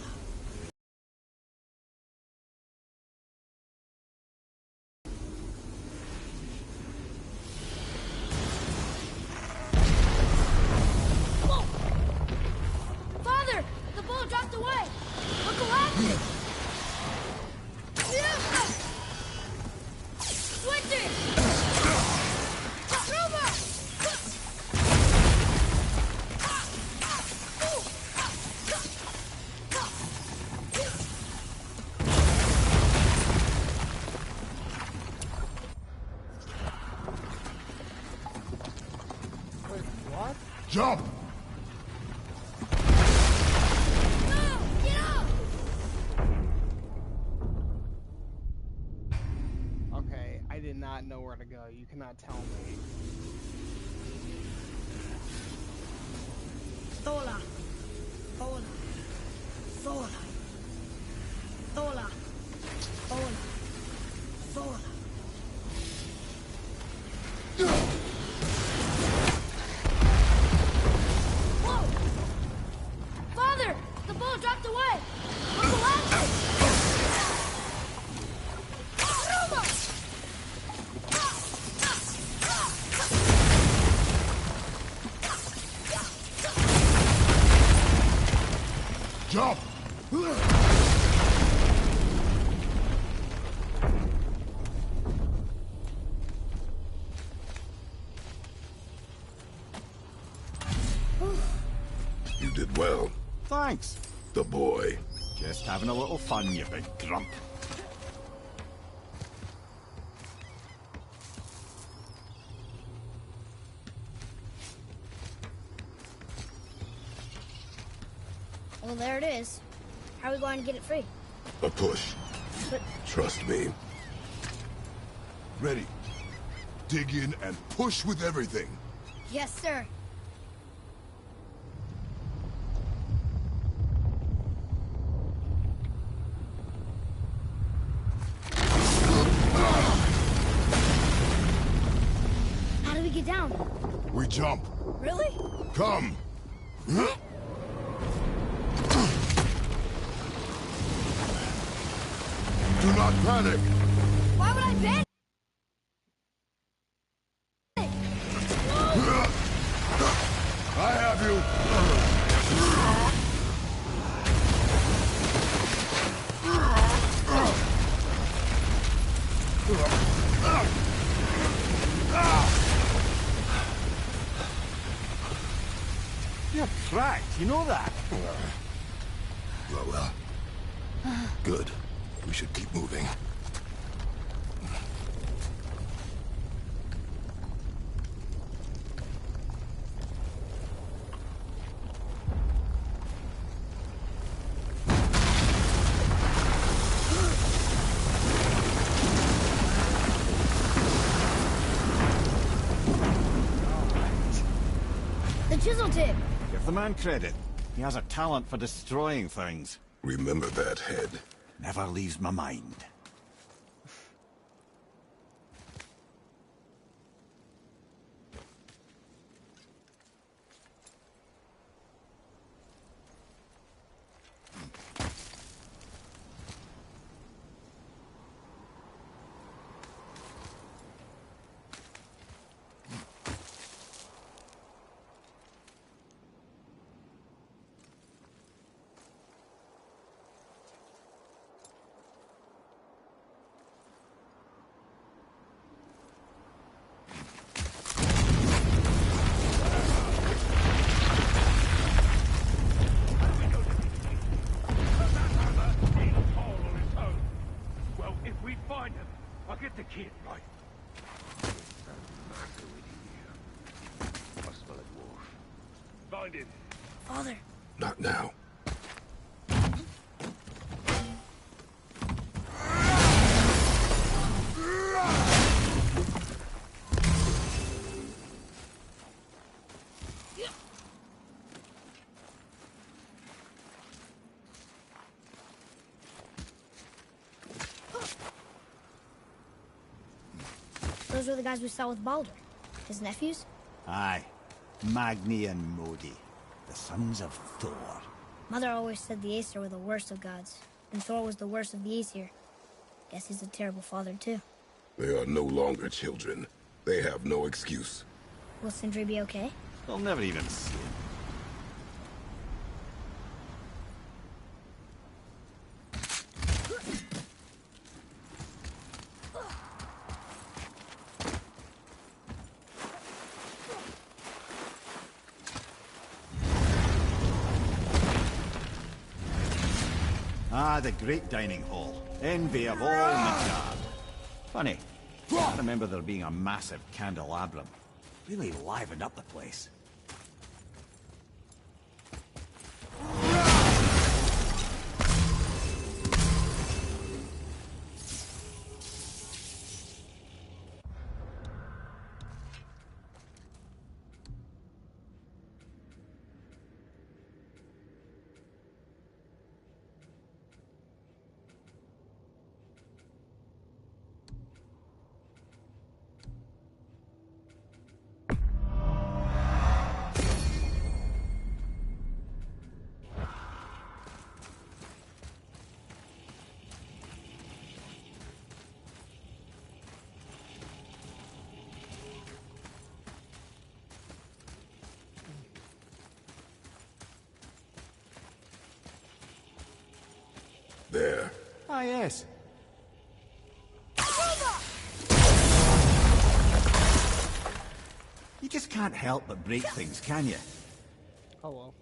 Whoa! Father! The bull dropped away! Look around! Switching! Ruma! Jump! No! Get up! Okay, I did not know where to go. You cannot tell me. Sola. Sola. Sola. Sola. Sola. Sola. Whoa! Father! The boat dropped away! We're collapsing! Jump! You did well. Thanks. The boy. Just having a little fun, you big grump. Well, there it is. How are we going to get it free? A push. But Trust me. Ready. Dig in and push with everything. yes, sir. How do we get down? We jump. Really? Come. Do not panic. Why would I panic? I have you. You're cracked, you know that? Well. Good. We should keep moving. The chisel tip. Give the man credit. He has a talent for destroying things. Remember that, head. Never leaves my mind. Well, if we find him, I'll get the kid. Right. I smell a dwarf. Find him. Father. Not now. Those were the guys we saw with Baldur. His nephews? Aye. Magni and Modi. The sons of Thor. Mother always said the Aesir were the worst of gods, and Thor was the worst of the Aesir. Guess he's a terrible father, too. They are no longer children. They have no excuse. Will Sindri be okay? They'll never even see him. Ah, the great dining hall. Envy of all Midgard. Funny. I remember there being a massive candelabrum. Really livened up the place. There. Ah, yes. You just can't help but break things, can you? Oh well.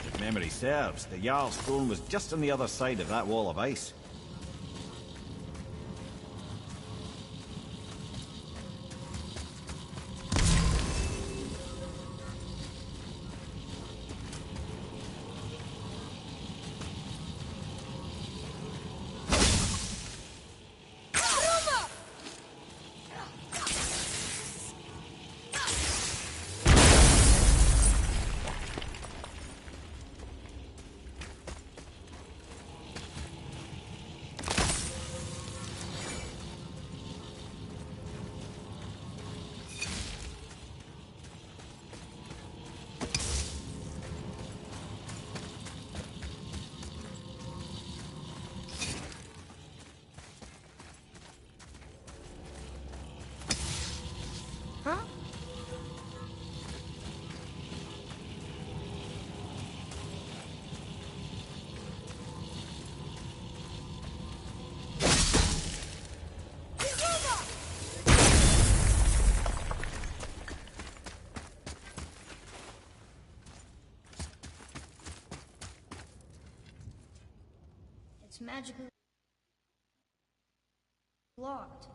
If memory serves, the Jarl's throne was just on the other side of that wall of ice. Huh? It's magically locked.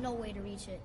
No way to reach it.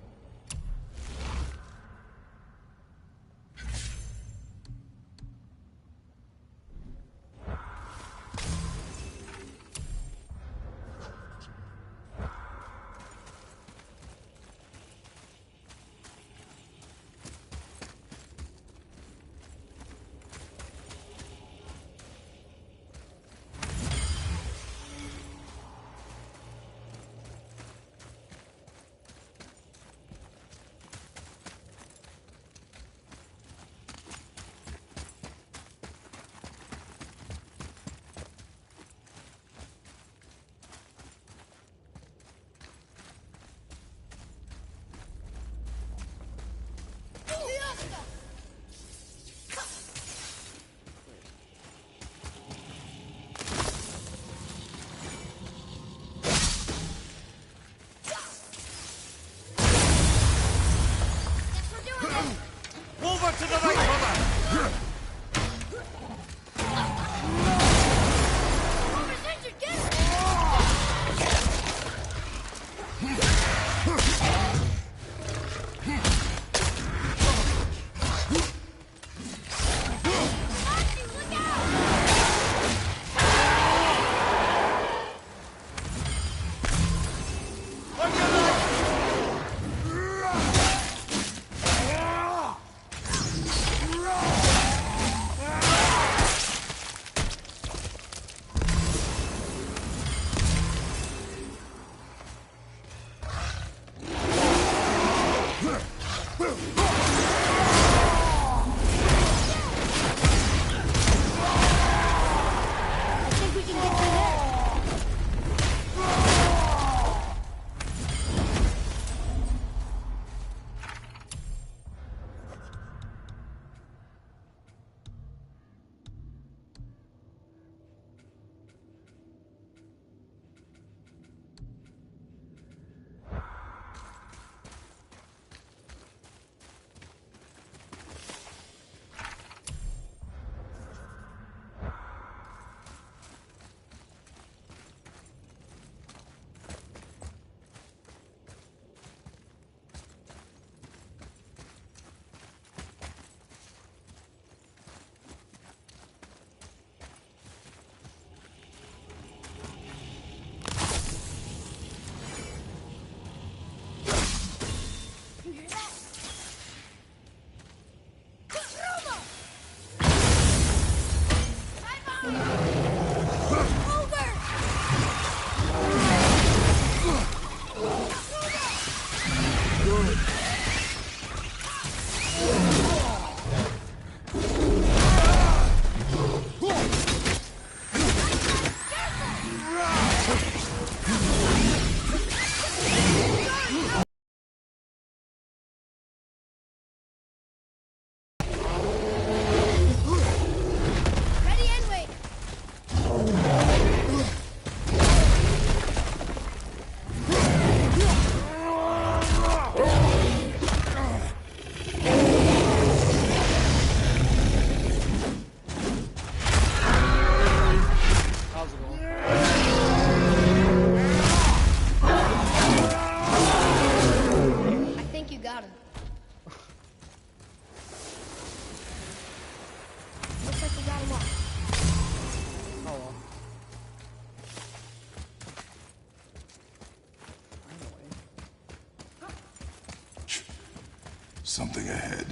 Something ahead.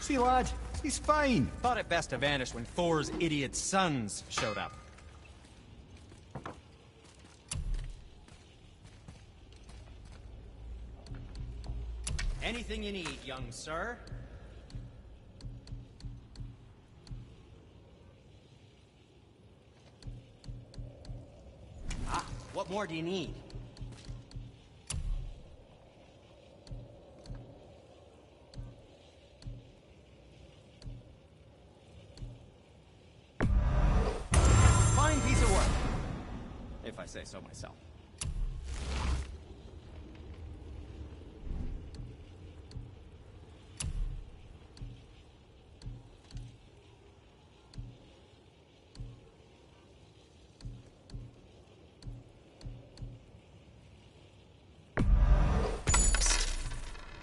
See, lad, he's fine. Thought it best to vanish when Thor's idiot sons showed up. Anything you need, young sir. Ah, what more do you need? Fine piece of work, if I say so myself.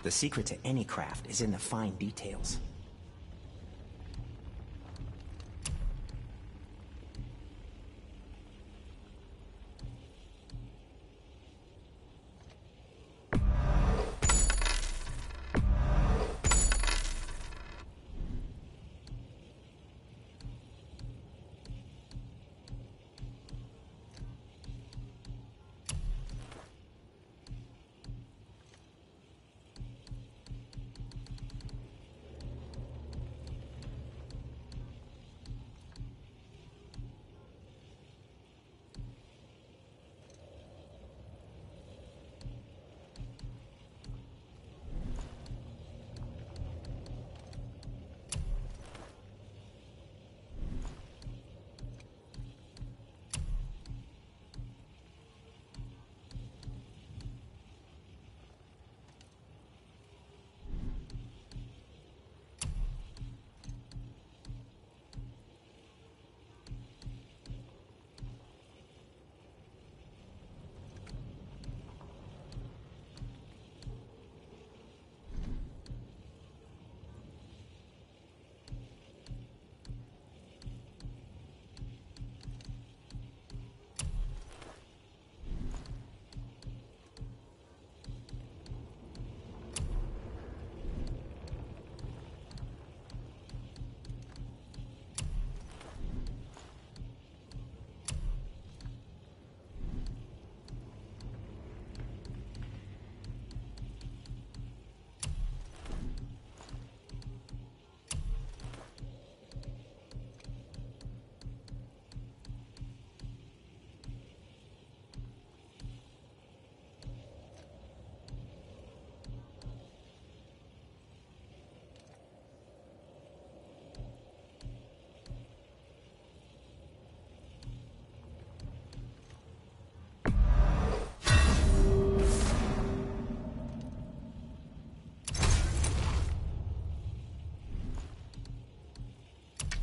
The secret to any craft is in the fine details.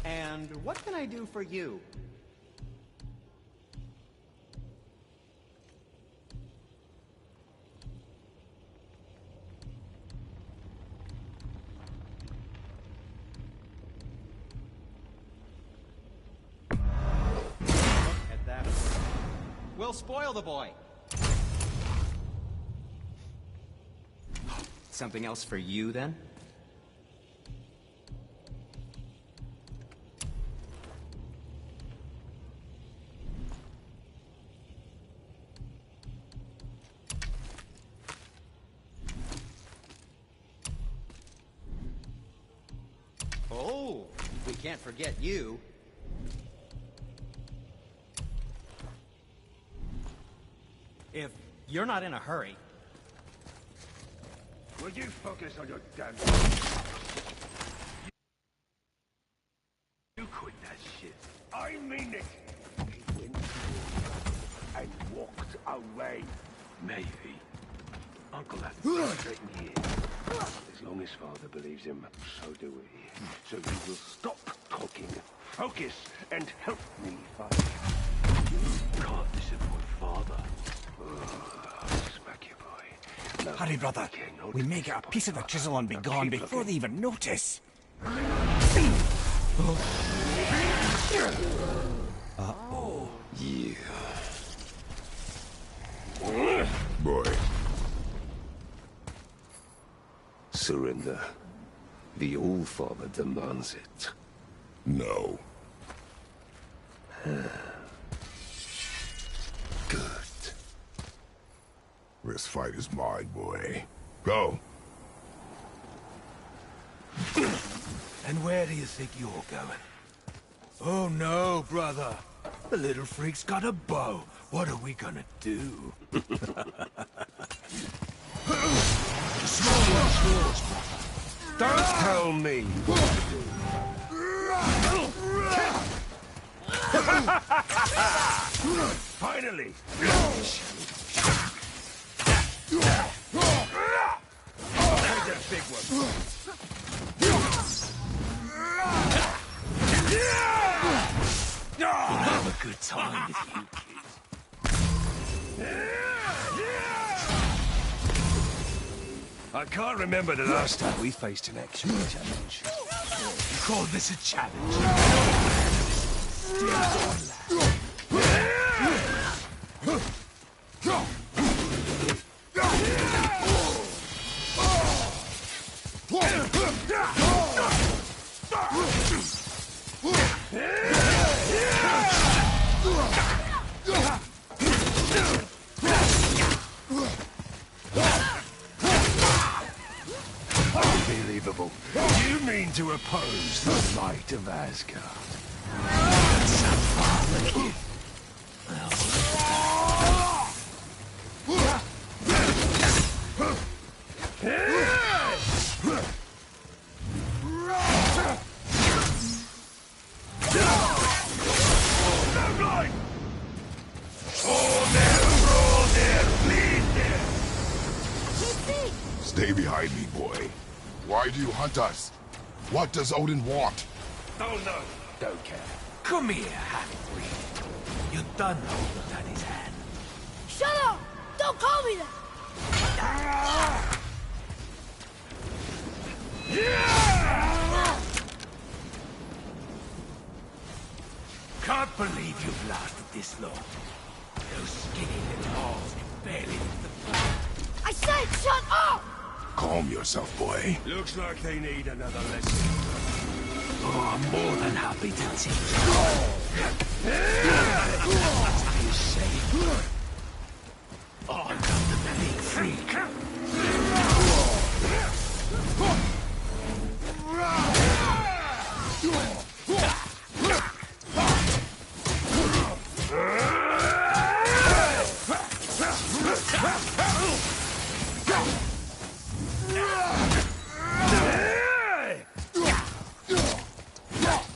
And what can I do for you? Look at that. We'll spoil the boy. Something else for you, then? Oh, we can't forget you. If you're not in a hurry. Would you focus on your damn... You quit that shit. I mean it. He went and walked away. Maybe. Uncle hasn't been here. As long as father believes him, so do we. So you will stop talking, focus, and help me fight. You can't disappoint father. Smack you, boy. No, Hurry, brother. We may get a piece of the chisel and be gone before they even notice. Uh-oh. Yeah. Boy. Surrender. The All-Father demands it. No. Good. This fight is mine, boy. Go. And where do you think you're going? Oh no, brother. The little freak's got a bow. What are we gonna do? Small one's yours, brother. Don't tell me what to do. Finally! Take that big one. Have a good time with you kids. I can't remember the last time we faced an actual challenge. You call this a challenge? Unbelievable. You mean to oppose the might of Asgard? That's so far with you. Stay behind me, boy. Why do you hunt us? What does Odin want? Don't know. Don't care. Come here, half-breed. You done holding Daddy's hand. Shut up! Don't call me that! Can't believe you've lasted this long. Those skinny little arms can barely lift the ground. I said shut up! Calm yourself, boy. Looks like they need another lesson. Oh, I'm more than happy to teach you. What do you say? Oh, I'm the big freak.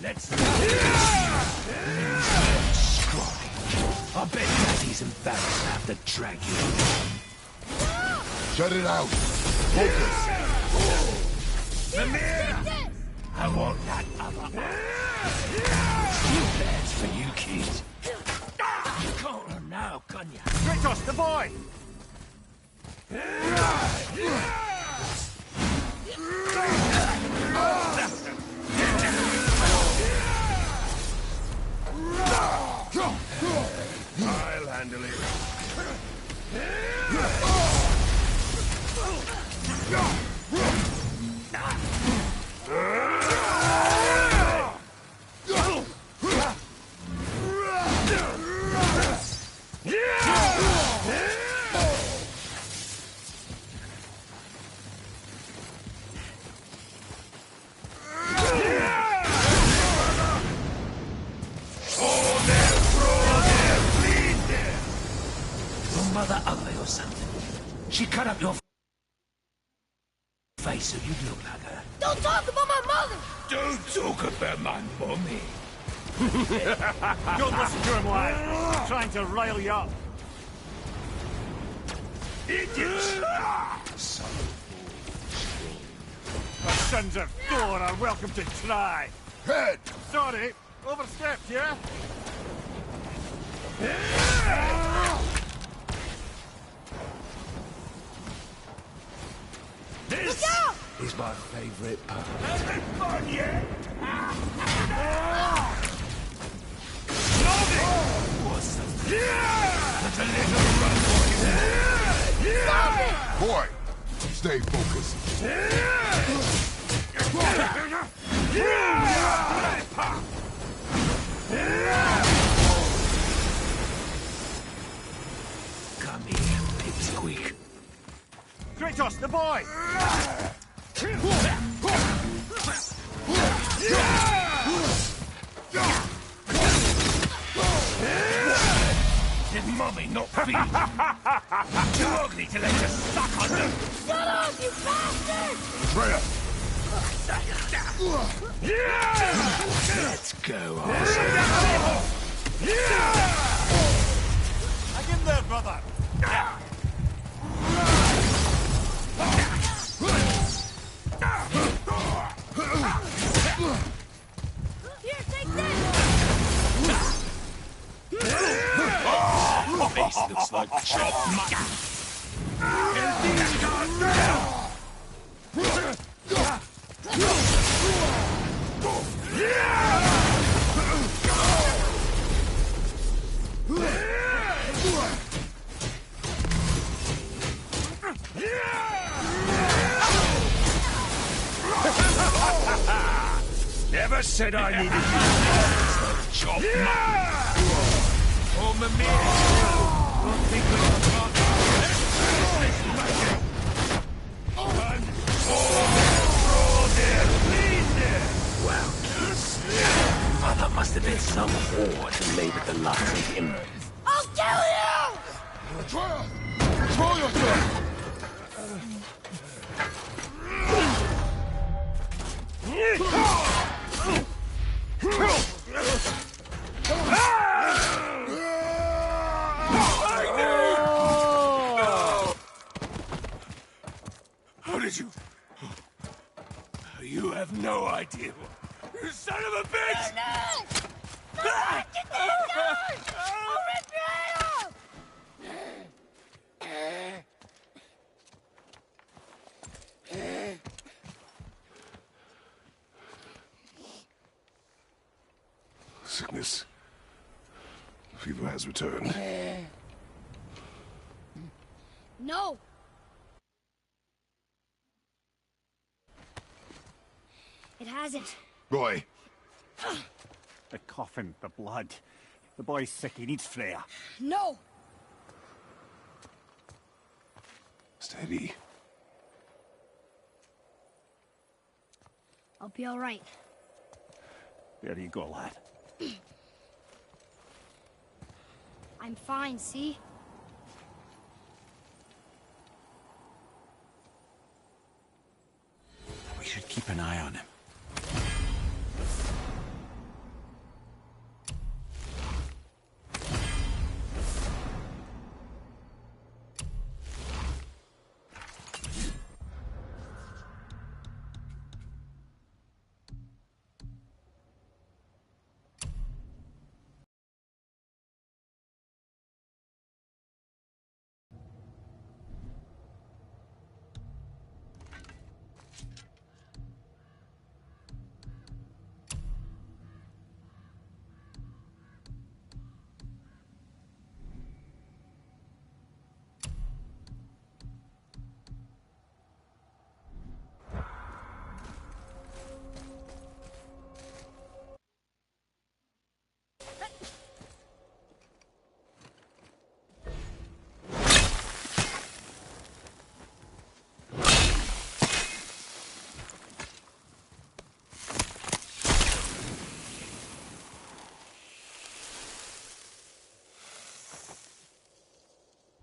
Let's scrawny. I bet Daddy's embarrassed to have to drag you. Shut it out. Focus. Amir! I want that other arm. That's for you, kids. You can't run now, can you? Kratos, the boy! I'll handle it. Mother ugly or something. She cut up your face so you'd look like her. Don't talk about my mother! Don't talk about my mommy. Don't listen to him, lad. He's trying to rile you up. Idiots! The sons of Thor are welcome to try. Head! Sorry, overstepped, yeah? This is my favorite part. Fun yet? What's the... That's a little run, Boy, stay focused. Come here, pipsqueak. Kratos, the boy! Did Mummy not feed you? Too ugly to let you suck on them! Shut up, you bastard! Freya! Let's go, Hang in there, brother! Here, take this! Face looks like chopped mutton. Never said I needed you. Chop mutton. Oh, Mimir. Don't think we forgot. This magic. And well, Mother must have been some whore to lay with the likes of him. I'll kill you! Freya! Control yourself! How did you... You have no idea. You son of a bitch! Sickness. Fever has returned. No! It hasn't. Boy, The coffin, the blood. The boy's sick, he needs Freya. No! steady. I'll be all right. There you go, lad. I'm fine, see? We should keep an eye on him.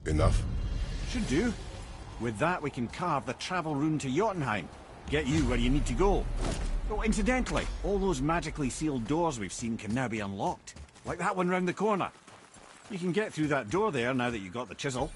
Enough? Should do. With that, we can carve the travel rune to Jotunheim. Get you where you need to go. Oh, incidentally, all those magically sealed doors we've seen can now be unlocked. Like that one round the corner. You can get through that door there now that you've got the chisel.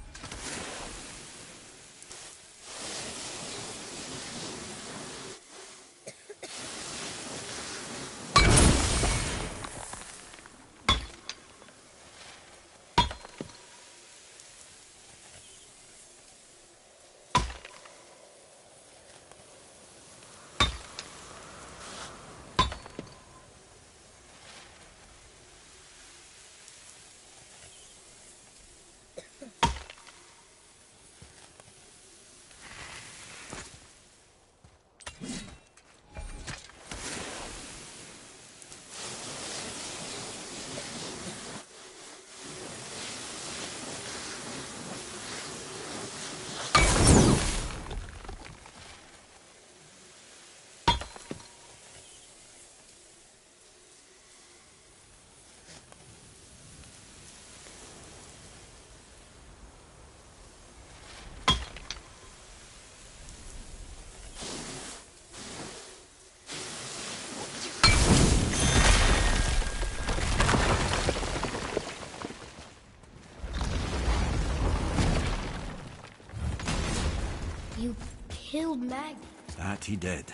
You killed Magni. That he did.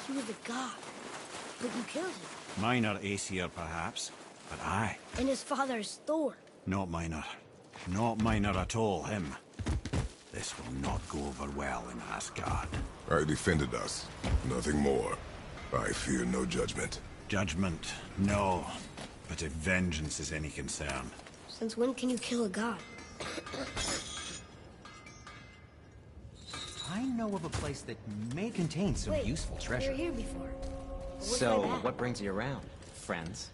He was a god. But you killed him. Minor Aesir, perhaps, but I. And his father is Thor. Not minor. Not minor at all, him. This will not go over well in Asgard. I defended us. Nothing more. I fear no judgment. Judgment, no. But if vengeance is any concern... Since when can you kill a god? I know of a place that may contain some useful We treasure. were here before. What's So, my dad? what brings you around, friends?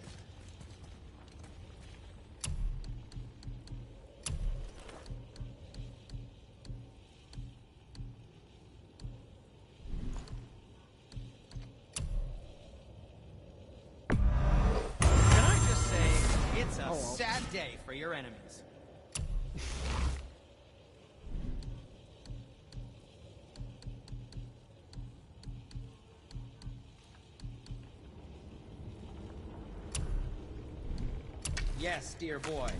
Can I just say, it's a sad day for your enemies. Yes, dear boy.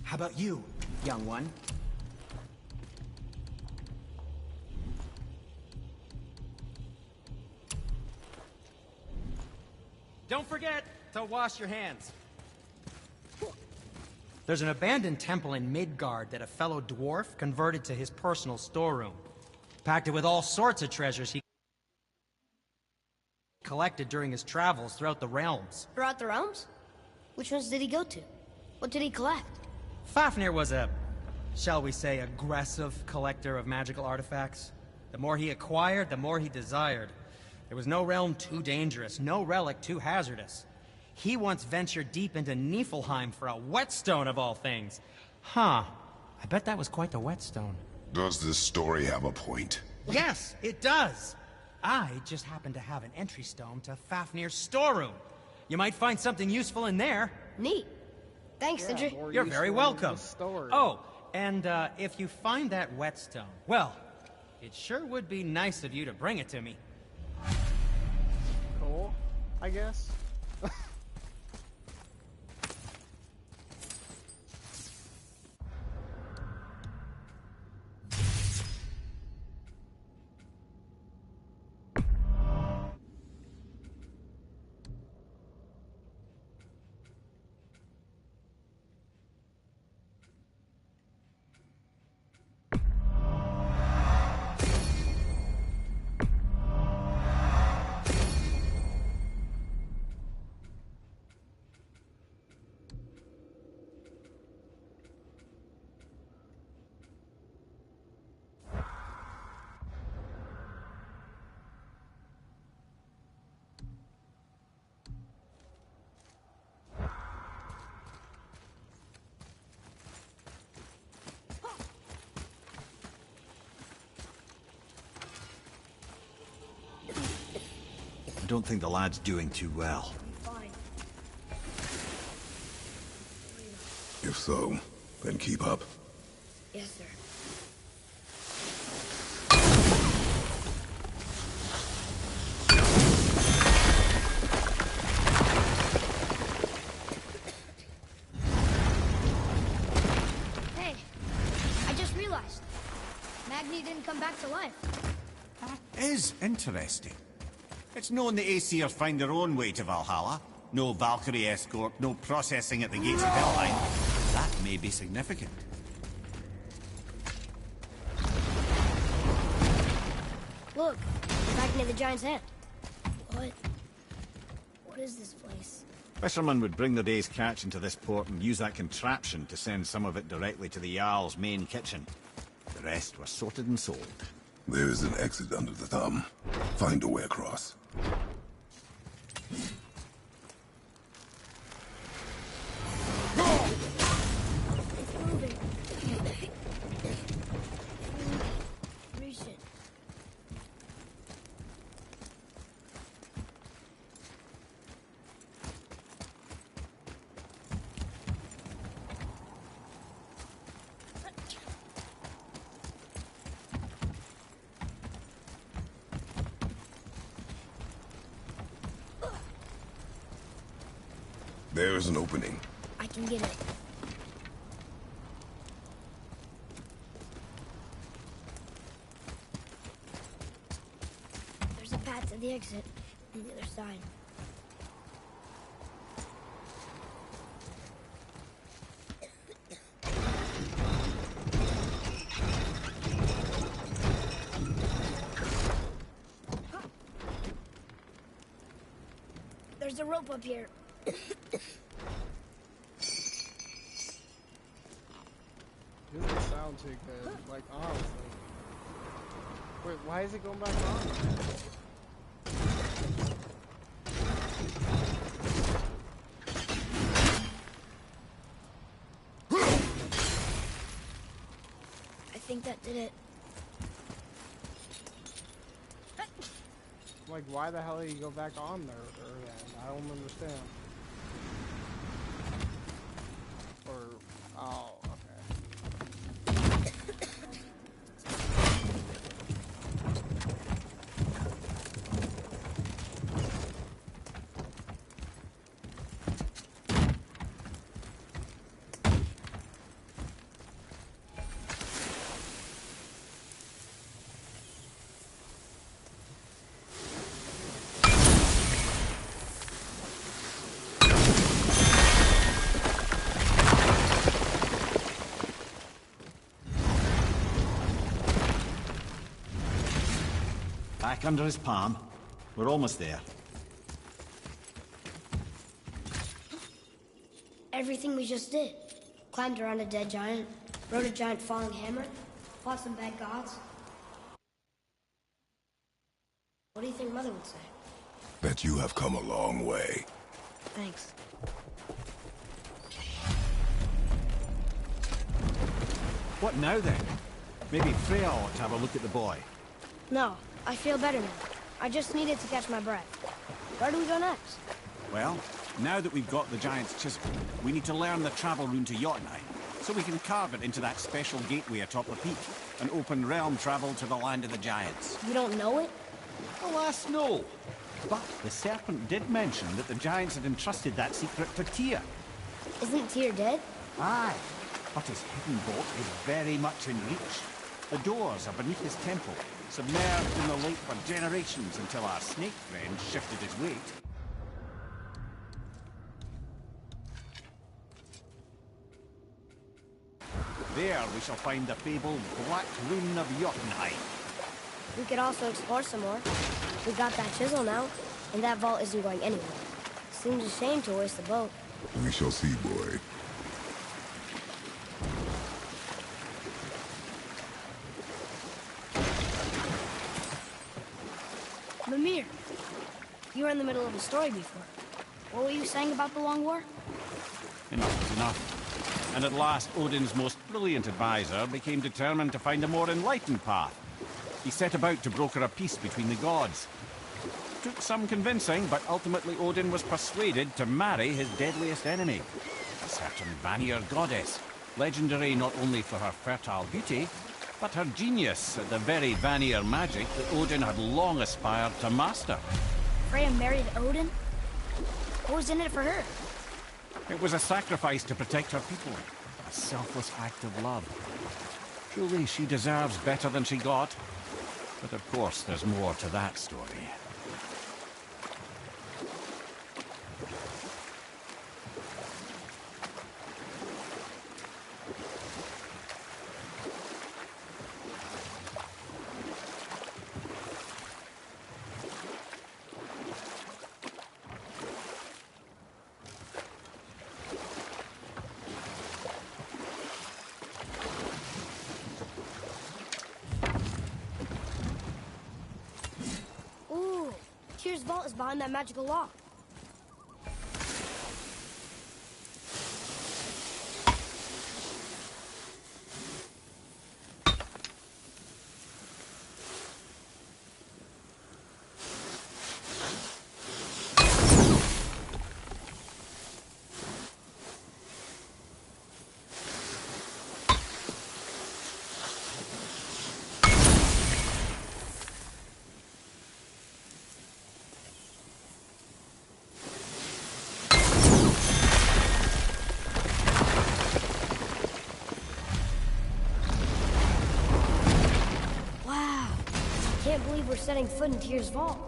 How about you, young one? Don't forget to wash your hands. There's an abandoned temple in Midgard that a fellow dwarf converted to his personal storeroom. Packed it with all sorts of treasures he collected during his travels throughout the realms. Throughout the realms? Which ones did he go to? What did he collect? Fafnir was a, shall we say, aggressive collector of magical artifacts. The more he acquired, the more he desired. There was no realm too dangerous, no relic too hazardous. He once ventured deep into Niflheim for a whetstone of all things. Huh. I bet that was quite the whetstone. Does this story have a point? Yes, it does. I just happen to have an entry stone to Fafnir's storeroom. You might find something useful in there. Neat. Thanks, Sindri. You're very welcome. Oh, and if you find that whetstone, well, it sure would be nice of you to bring it to me. Cool, I guess. I don't think the lad's doing too well. Fine. If so, then keep up. Yes, sir. Hey, he didn't come back to life. That is interesting. It's known the Aesir find their own way to Valhalla. No Valkyrie escort, no processing at the gates of Helheim. That may be significant. Look, back near the giant's hand. What? What is this place? Fishermen would bring their day's catch into this port and use that contraption to send some of it directly to the Jarl's main kitchen. The rest was sorted and sold. There is an exit under the thumb. Find a way across. It's moving. Reach it. There is an opening. I can get it. There's a path to the exit on the other side. There's a rope up here. Doesn't sound too good, like honestly. Wait, why is it going back on? I think that did it. Like, why the hell do you go back on there? I don't understand. Or, oh, okay. Back under his palm. We're almost there. Everything we just did. Climbed around a dead giant, rode a giant falling hammer, fought some bad gods. What do you think Mother would say? Bet you have come a long way. Thanks. What now then? Maybe Freya ought to have a look at the boy. No, I feel better now. I just needed to catch my breath. Where do we go next? Well, now that we've got the giant's chisel, we need to learn the travel rune to Jotunheim, so we can carve it into that special gateway atop the peak, and open realm travel to the land of the giants. You don't know it? Alas, no. But the serpent did mention that the giants had entrusted that secret to Tyr. Isn't Tyr dead? Aye, but his hidden vault is very much in reach. The doors are beneath his temple, submerged in the lake for generations until our snake friend shifted his weight. There we shall find the fabled Black Rune of Jotunheim. We could also explore some more. We got that chisel now, and that vault isn't going anywhere. Seems a shame to waste the boat. We shall see, boy. Mimir, you were in the middle of a story before. What were you saying about the Long War? Enough is enough. And at last, Odin's most brilliant advisor became determined to find a more enlightened path. He set about to broker a peace between the gods. Took some convincing, but ultimately Odin was persuaded to marry his deadliest enemy, a certain Vanir goddess, legendary not only for her fertile beauty, but her genius at the very Vanir magic that Odin had long aspired to master. Freya married Odin? What was in it for her? It was a sacrifice to protect her people, a selfless act of love. Truly, she deserves better than she got. But of course, there's more to that story. Tyr's vault is behind that magical lock. Can't believe we're setting foot in Tyr's vault.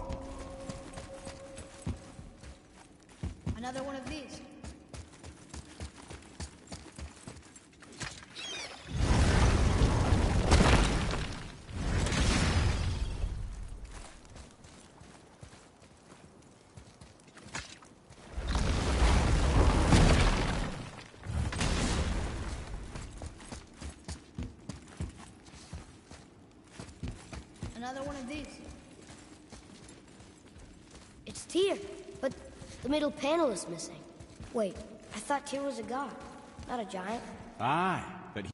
Another one of these. Another one of these. It's Tyr, but the middle panel is missing. Wait, I thought Tyr was a god, not a giant. Aye, but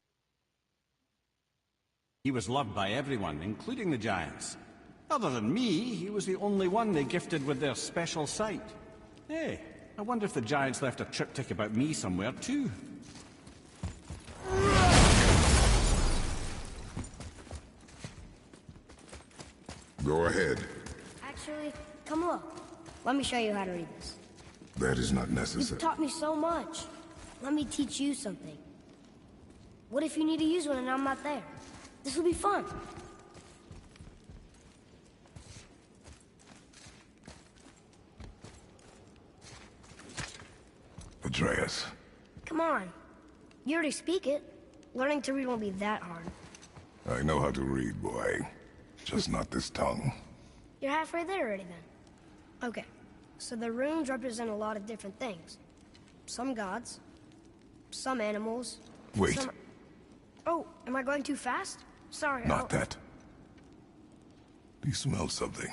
he was loved by everyone, including the giants. Other than me, he was the only one they gifted with their special sight. Hey, I wonder if the giants left a triptych about me somewhere too. Go ahead. Actually, come look. Let me show you how to read this. That is not necessary. You've taught me so much. Let me teach you something. What if you need to use one and I'm not there? This will be fun. Atreus. Come on. You already speak it. Learning to read won't be that hard. I know how to read, boy. Just not this tongue. You're halfway there already, then. Okay, so the runes represent a lot of different things. Some gods, some animals. Wait. Some... Oh, am I going too fast? Sorry. Not that. Do you smell something?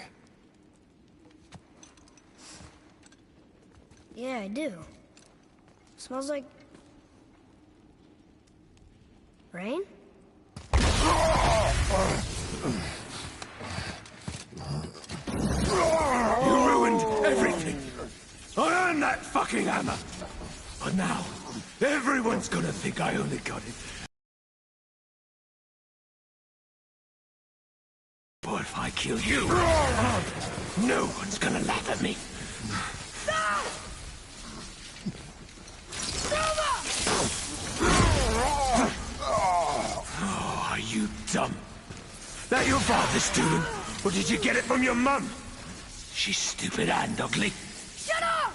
Yeah, I do. Smells like... rain? You ruined everything! I earned that fucking hammer! But now, everyone's gonna think I only got it. But if I kill you, no one's gonna laugh at me. Oh, are you dumb? That your father's doing? Or did you get it from your mum? She's stupid and ugly. Shut up!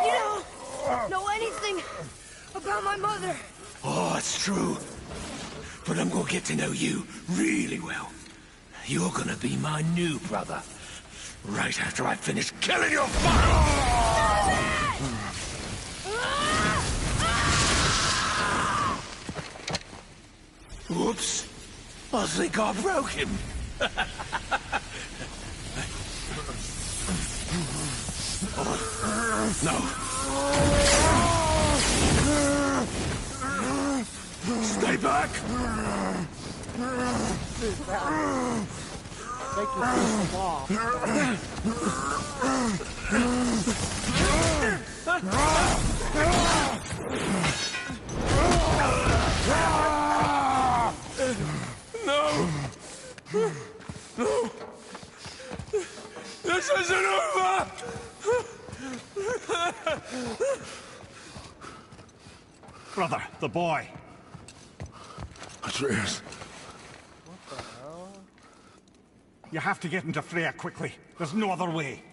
You don't know anything about my mother. Oh, it's true. But I'm gonna get to know you really well. You're gonna be my new brother. Right after I finish killing your father! Whoops. I think I broke him. No. Stay back! Take your pistol off. No! No! This isn't over! Brother, the boy. Atreus. What the hell? You have to get into Freya quickly. There's no other way.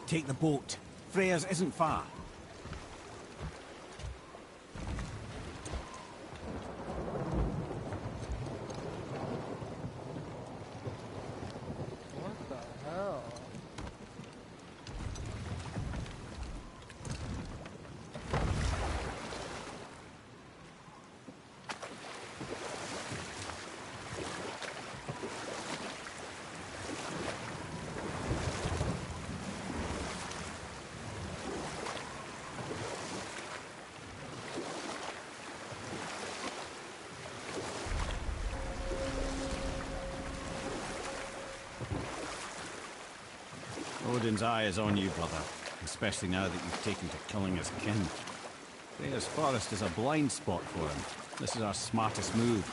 Take the boat. Freya's isn't far. What the hell? Odin's eye is on you, brother. Especially now that you've taken to killing his kin. Freya's forest is a blind spot for him. This is our smartest move.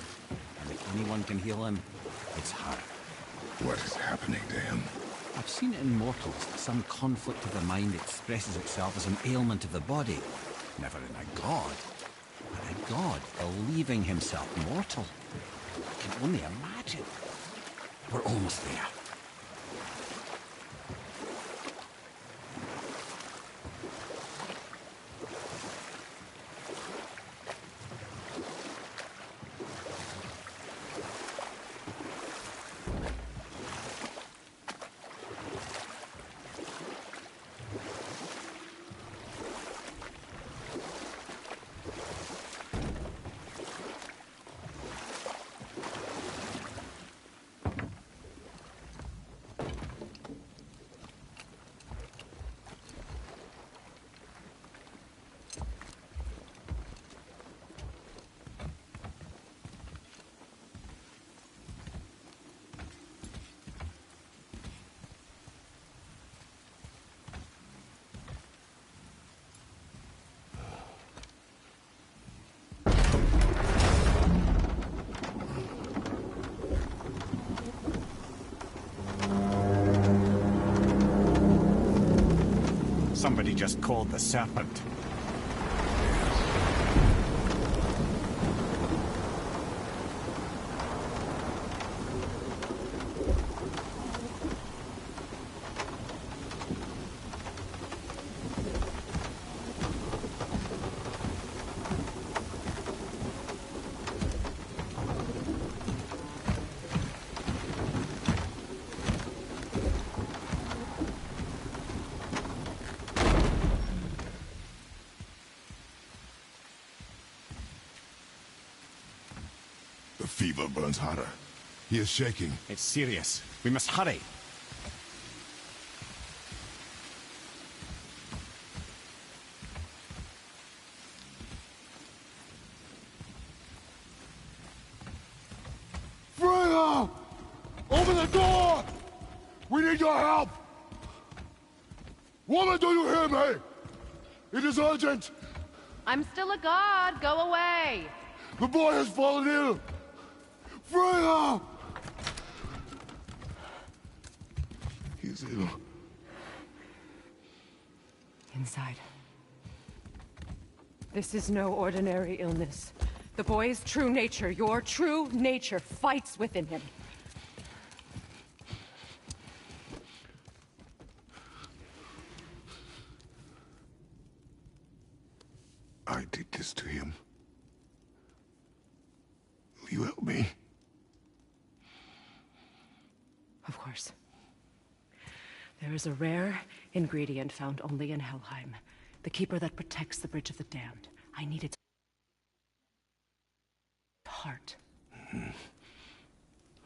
And if anyone can heal him, it's her. What is happening to him? I've seen it in mortals that some conflict of the mind expresses itself as an ailment of the body. Never in a god. But a god believing himself mortal. I can only imagine. We're almost there. Somebody just called the serpent. The fever burns hotter. He is shaking. It's serious. We must hurry. Freya! Open the door! We need your help! Woman, do you hear me? It is urgent! I'm still a god. Go away. The boy has fallen ill! Freya! He's ill. Inside. This is no ordinary illness. The boy's true nature, your true nature, fights within him. I did this to him. Will you help me? Of course. There is a rare ingredient found only in Helheim. The keeper that protects the Bridge of the Damned. I need its heart.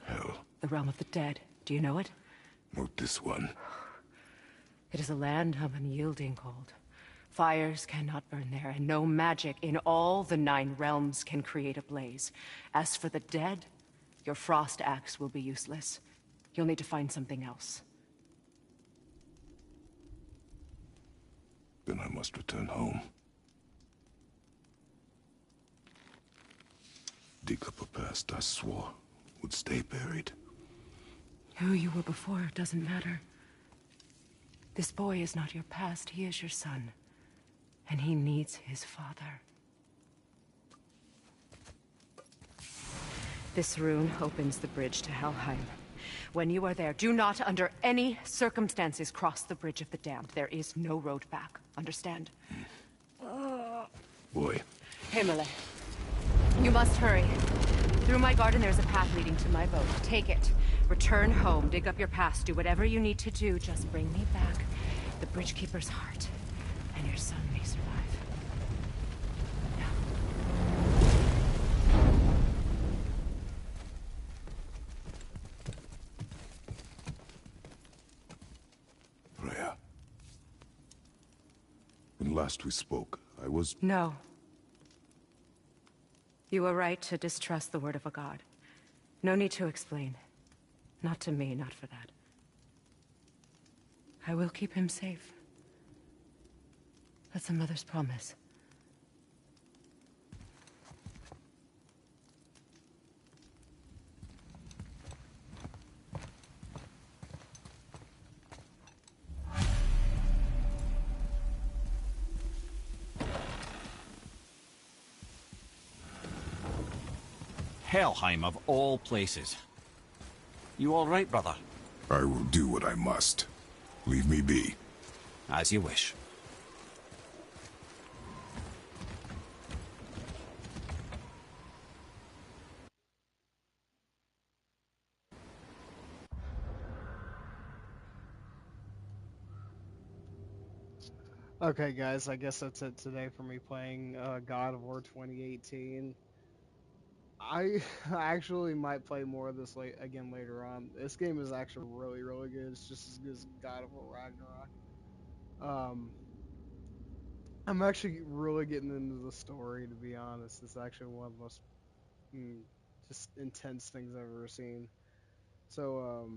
Hell. The realm of the dead. Do you know it? Not this one. It is a land of unyielding cold. Fires cannot burn there, and no magic in all the 9 realms can create a blaze. As for the dead, your frost axe will be useless. You'll need to find something else. Then I must return home. Dig up a past I swore would stay buried. Who you were before doesn't matter. This boy is not your past, he is your son. And he needs his father. This rune opens the bridge to Helheim. When you are there, do not under any circumstances cross the Bridge of the Damned. There is no road back. Understand? Boy. Himmele. You must hurry. Through my garden there's a path leading to my boat. Take it. Return home, dig up your past, do whatever you need to do. Just bring me back the Bridgekeeper's heart, and your son may survive. Freya. When last we spoke, I was... No. You were right to distrust the word of a god. No need to explain. Not to me, not for that. I will keep him safe. That's a mother's promise. Helheim of all places. You all right, brother? I will do what I must. Leave me be. As you wish. Okay, guys, I guess that's it today for me playing God of War 2018. I actually might play more of this again later on. This game is actually really, really good. It's just as good as God of War Ragnarok. I'm actually really getting into the story, to be honest. It's actually one of the most just intense things I've ever seen. So,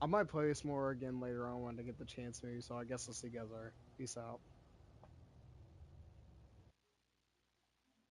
I might play this more again later on when I get the chance maybe. So I guess I'll see you guys later. Peace out.